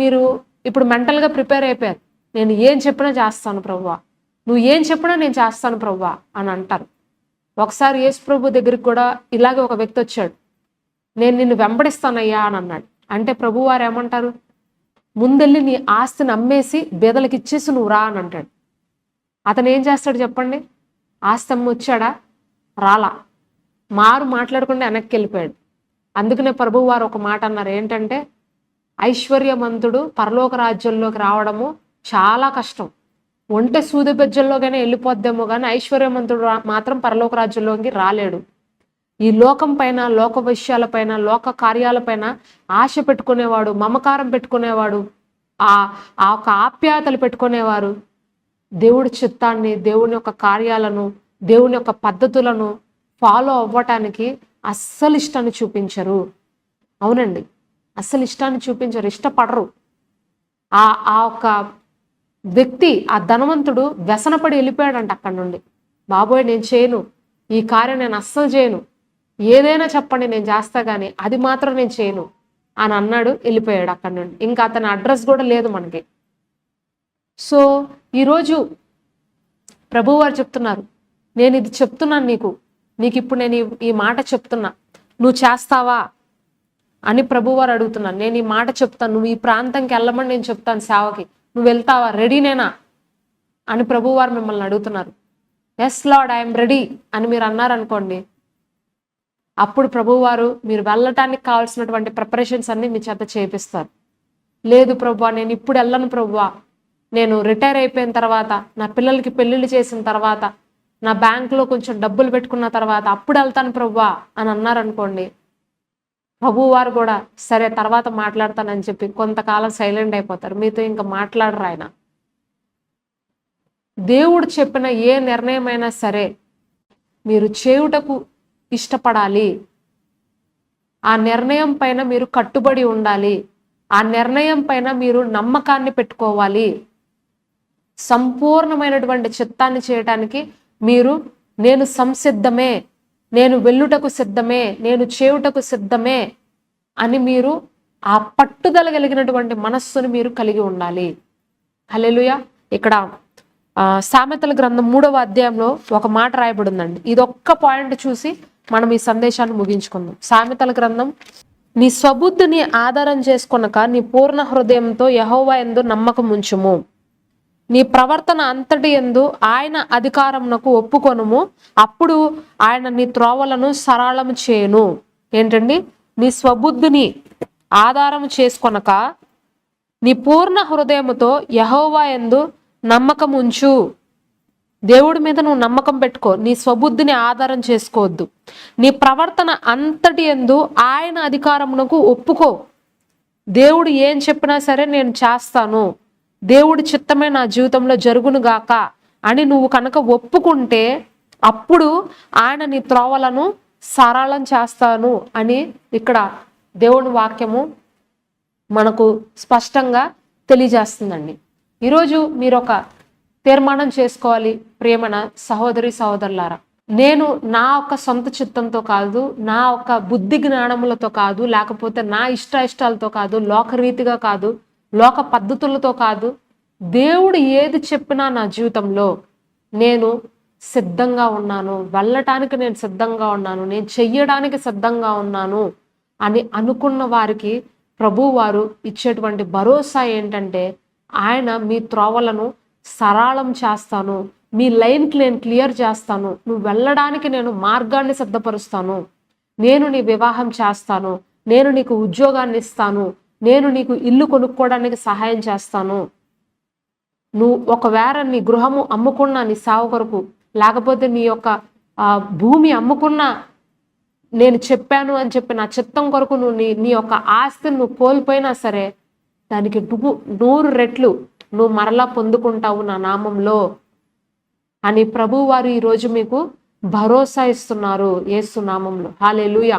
మీరు ఇప్పుడు మెంటల్గా ప్రిపేర్ అయిపోయారు, నేను ఏం చెప్పినా చేస్తాను ప్రభువా, నువ్వు ఏం చెప్పినా నేను చేస్తాను ప్రభువా అని అంటారు. ఒకసారి యేసు ప్రభు దగ్గరికి కూడా ఇలాగే ఒక వ్యక్తి వచ్చాడు, నేను నిన్ను వెంబడిస్తానయ్యా అని అన్నాడు. అంటే ప్రభు వారు ఏమంటారు, ముందెళ్ళి నీ ఆస్తిని అమ్మేసి బేదలకు ఇచ్చేసి నువ్వు రా అని అంటాడు. అతను ఏం చేస్తాడు చెప్పండి? ఆస్తి అమ్మ వచ్చాడా? రాలా. మాట్లాడకుండా వెనక్కి వెళ్ళిపోయాడు. అందుకనే ప్రభు వారు ఒక మాట అన్నారు, ఏంటంటే ఐశ్వర్యవంతుడు పరలోక రాజ్యంలోకి రావడము చాలా కష్టం. ఒంటె సూది బెజ్జల్లోగానే వెళ్ళిపోద్దేమో కానీ ఐశ్వర్యవంతుడు మాత్రం పరలోక రాజ్యంలోకి రాలేడు. ఈ లోకం పైన, లోక విషయాలపైన, లోక కార్యాలపైన ఆశ పెట్టుకునేవాడు, మమకారం పెట్టుకునేవాడు, ఆ ఒక ఆప్యాయతలు పెట్టుకునేవారు దేవుడి చిత్తాన్ని, దేవుని యొక్క కార్యాలను, దేవుని యొక్క పద్ధతులను ఫాలో అవ్వటానికి అస్సలు ఇష్టాన్ని చూపించరు. అవునండి, అస్సలు ఇష్టాన్ని చూపించరు, ఇష్టపడరు. ఆ ఒక వ్యక్తి, ఆ ధనవంతుడు వ్యసనపడి వెళ్ళిపోయాడంట అక్కడి నుండి. బాబోయ్ నేను చేయను, ఈ కార్యం నేను అస్సలు చేయను, ఏదైనా చెప్పండి నేను చేస్తా కానీ అది మాత్రం నేను చేయను అని అన్నాడు, వెళ్ళిపోయాడు అక్కడి నుండి. ఇంకా అతని అడ్రస్ కూడా లేదు మనకి. సో ఈరోజు ప్రభువారు చెప్తున్నారు, నేను ఇది చెప్తున్నాను నీకు ఇప్పుడు నేను ఈ మాట చెప్తున్నా, నువ్వు చేస్తావా అని ప్రభువారు అడుగుతున్నాను. నేను ఈ మాట చెప్తాను, నువ్వు ఈ ప్రాంతంకి వెళ్ళమని నేను చెప్తాను సేవకి, నువ్వు వెళ్తావా, రెడీనేనా అని ప్రభువారు మిమ్మల్ని అడుగుతున్నారు. ఎస్ లార్డ్ ఐఎమ్ రెడీ అని మీరు అన్నారనుకోండి, అప్పుడు ప్రభువారు మీరు వెళ్ళటానికి కావాల్సినటువంటి ప్రిపరేషన్స్ అన్ని మీ చేత చేపిస్తారు. లేదు ప్రభువా నేను ఇప్పుడు వెళ్ళను ప్రభువా, నేను రిటైర్ అయిపోయిన తర్వాత, నా పిల్లలకి పెళ్ళిళ్ళు చేసిన తర్వాత, నా బ్యాంకులో కొంచెం డబ్బులు పెట్టుకున్న తర్వాత అప్పుడు వెళ్తాను ప్రభువా అని అన్నారనుకోండి, ప్రభువారు కూడా సరే తర్వాత మాట్లాడతానని చెప్పి కొంతకాలం సైలెంట్ అయిపోతారు, మీతో ఇంకా మాట్లాడరు ఆయన. దేవుడు చెప్పిన ఏ నిర్ణయమైనా సరే మీరు చేయుటకు ఇష్టపడాలి. ఆ నిర్ణయం పైన మీరు కట్టుబడి ఉండాలి. ఆ నిర్ణయం పైన మీరు నమ్మకాన్ని పెట్టుకోవాలి. సంపూర్ణమైనటువంటి చిత్తాన్ని చేయటానికి మీరు నేను సంసిద్ధమే, నేను వెళ్ళుటకు సిద్ధమే, నేను చేయుటకు సిద్ధమే అని మీరు ఆ పట్టుదల కలిగినటువంటి మనస్సును మీరు కలిగి ఉండాలి. హల్లెలూయా. ఇక్కడ సామెతల గ్రంథం 3వ అధ్యాయంలో ఒక మాట రాయబడిందండి. ఇదొక్క పాయింట్ చూసి మనం ఈ సందేశాన్ని ముగించుకుందాం. సామెతల గ్రంథం, నీ స్వబుద్ధిని ఆధారం చేసుకొనక నీ పూర్ణ హృదయంతో యెహోవా యందు నమ్మకం ఉంచుము, నీ ప్రవర్తన అంతటి యందు ఆయన అధికారమునకు ఒప్పుకొనుము, అప్పుడు ఆయన నీ త్రోవలను సరళము చేయును. ఏంటండి? నీ స్వబుద్ధిని ఆధారం చేసుకొనక నీ పూర్ణ హృదయముతో యెహోవా యందు నమ్మకం ఉంచు. దేవుడి మీద నువ్వు నమ్మకం పెట్టుకో. నీ స్వబుద్ధిని ఆధారం చేసుకోవద్దు. నీ ప్రవర్తన అంతటి యందు ఆయన అధికారమునకు ఒప్పుకో. దేవుడు ఏం చెప్పినా సరే నేను చేస్తాను, దేవుడి చిత్తమే నా జీవితంలో జరుగును గాక అని నువ్వు కనుక ఒప్పుకుంటే అప్పుడు ఆయన నీ త్రోవలను సరళం చేస్తాను అని ఇక్కడ దేవుని వాక్యము మనకు స్పష్టంగా తెలియజేస్తుందండి. ఈరోజు మీరు ఒక తీర్మానం చేసుకోవాలి ప్రియమైన సహోదరి సహోదరులారా. నేను నా యొక్క సొంత చిత్తంతో కాదు, నా యొక్క బుద్ధి జ్ఞానములతో కాదు, లేకపోతే నా ఇష్టాలతో కాదు, లోకరీతిగా కాదు, లోక పద్ధతులతో కాదు, దేవుడు ఏది చెప్పినా నా జీవితంలో నేను సిద్ధంగా ఉన్నాను, వెళ్ళటానికి నేను సిద్ధంగా ఉన్నాను, నేను చెయ్యడానికి సిద్ధంగా ఉన్నాను అని అనుకున్న వారికి ప్రభువు వారు ఇచ్చేటువంటి భరోసా ఏంటంటే ఆయన మీ త్రోవలను సరళం చేస్తాను, మీ లైన్కి నేను క్లియర్ చేస్తాను, నువ్వు వెళ్ళడానికి నేను మార్గాన్ని సిద్ధపరుస్తాను, నేను నీ వివాహం చేస్తాను, నేను నీకు ఉద్యోగాన్ని ఇస్తాను, నేను నీకు ఇల్లు కొనుక్కోవడానికి సహాయం చేస్తాను, నువ్వు ఒకవేళ నీ గృహము అమ్ముకున్నా నీ సావు కొరకు, లేకపోతే నీ యొక్క భూమి అమ్ముకున్నా నేను చెప్పాను అని చెప్పి నా చిత్తం కొరకు నువ్వు నీ యొక్క ఆస్తిని నువ్వు కోల్పోయినా సరే దానికి 100 రెట్లు నువ్వు మరలా పొందుకుంటావు నా నామంలో అని ప్రభువు వారు ఈరోజు మీకు భరోసా ఇస్తున్నారు యేసు నామంలో. హల్లెలూయా.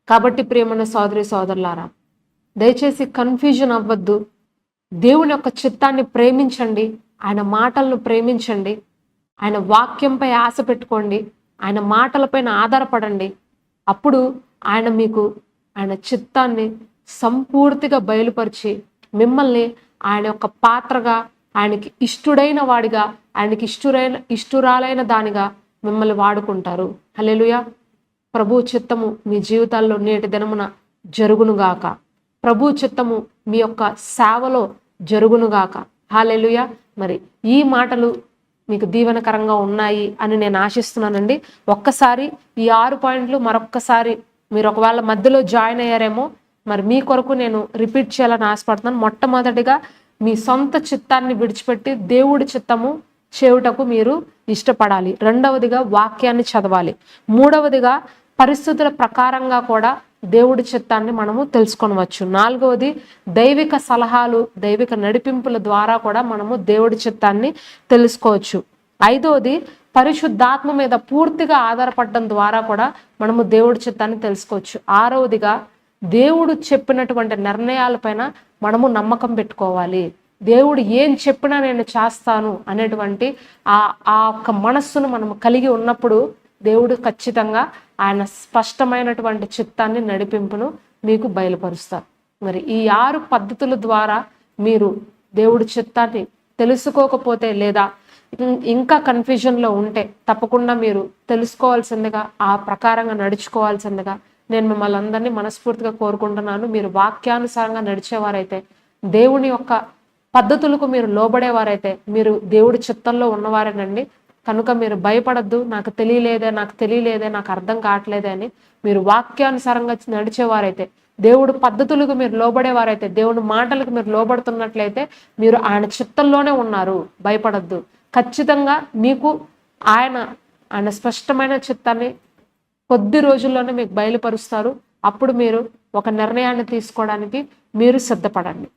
కాబట్టి ప్రియమైన సోదరి సోదరులారా, దయచేసి కన్ఫ్యూజన్ అవ్వద్దు. దేవుని యొక్క చిత్తాన్ని ప్రేమించండి, ఆయన మాటలను ప్రేమించండి, ఆయన వాక్యంపై ఆశ పెట్టుకోండి, ఆయన మాటలపైన ఆధారపడండి. అప్పుడు ఆయన మీకు ఆయన చిత్తాన్ని సంపూర్తిగా బయలుపరిచి మిమ్మల్ని ఆయన యొక్క పాత్రగా, ఆయనకి ఇష్టుడైన వాడిగా, ఆయనకి ఇష్టురాలైన దానిగా మిమ్మల్ని వాడుకుంటారు. హల్లెలూయా. ప్రభు చిత్తము మీ జీవితాల్లో నేటి దినమున జరుగునుగాక. ప్రభు చిత్తము మీ యొక్క సేవలో జరుగునుగాక. హల్లెలూయా. మరి ఈ మాటలు మీకు దీవెనకరంగా ఉన్నాయి అని నేను ఆశిస్తున్నానండి. ఒక్కసారి ఈ 6 పాయింట్లు మరొక్కసారి మీరు ఒకవేళ మధ్యలో జాయిన్ అయ్యారేమో, మరి మీ కొరకు నేను రిపీట్ చేయాలని ఆశపడుతున్నాను. మొట్టమొదటిగా మీ సొంత చిత్తాన్ని విడిచిపెట్టి దేవుడి చిత్తము చేయుటకు మీరు ఇష్టపడాలి. రెండవదిగా వాక్యాన్ని చదవాలి. మూడవదిగా పరిస్థితుల ప్రకారంగా కూడా దేవుడి చిత్తాన్ని మనము తెలుసుకొనవచ్చు. నాలుగవది దైవిక సలహాలు, దైవిక నడిపింపుల ద్వారా కూడా మనము దేవుడి చిత్తాన్ని తెలుసుకోవచ్చు. ఐదవది పరిశుద్ధాత్మ మీద పూర్తిగా ఆధారపడడం ద్వారా కూడా మనము దేవుడి చిత్తాన్ని తెలుసుకోవచ్చు. ఆరవదిగా దేవుడు చెప్పినటువంటి నిర్ణయాలపైన మనము నమ్మకం పెట్టుకోవాలి. దేవుడు ఏం చెప్పినా నేను చేస్తాను అనేటువంటి ఆ ఒక్క మనస్సును మనము కలిగి ఉన్నప్పుడు దేవుడు ఖచ్చితంగా ఆయన స్పష్టమైనటువంటి చిత్తాన్ని నడిపింపును మీకు బయలుపరుస్తారు. మరి ఈ 6 పద్ధతుల ద్వారా మీరు దేవుడి చిత్తాన్ని తెలుసుకోకపోతే లేదా ఇంకా కన్ఫ్యూజన్లో ఉంటే తప్పకుండా మీరు తెలుసుకోవాల్సిందిగా, ఆ ప్రకారంగా నడుచుకోవాల్సిందిగా నేను మిమ్మల్ని అందరినీ మనస్ఫూర్తిగా కోరుకుంటున్నాను. మీరు వాక్యానుసారంగా నడిచేవారైతే, దేవుని యొక్క పద్ధతులకు మీరు లోబడేవారైతే మీరు దేవుడి చిత్తంలో ఉన్నవారేనండి. కనుక మీరు భయపడద్దు. నాకు తెలియలేదే, నాకు అర్థం కావట్లేదే అని మీరు వాక్యానుసారంగా నడిచేవారైతే, దేవుడు పద్ధతులకు మీరు లోబడేవారైతే, దేవుడి మాటలకు మీరు లోబడుతున్నట్లయితే మీరు ఆయన చిత్తంలోనే ఉన్నారు. భయపడద్దు. ఖచ్చితంగా మీకు ఆయన స్పష్టమైన చిత్తాన్ని కొద్ది రోజుల్లోనే మీకు బయలుపరుస్తారు. అప్పుడు మీరు ఒక నిర్ణయాన్ని తీసుకోవడానికి మీరు సిద్ధపడండి.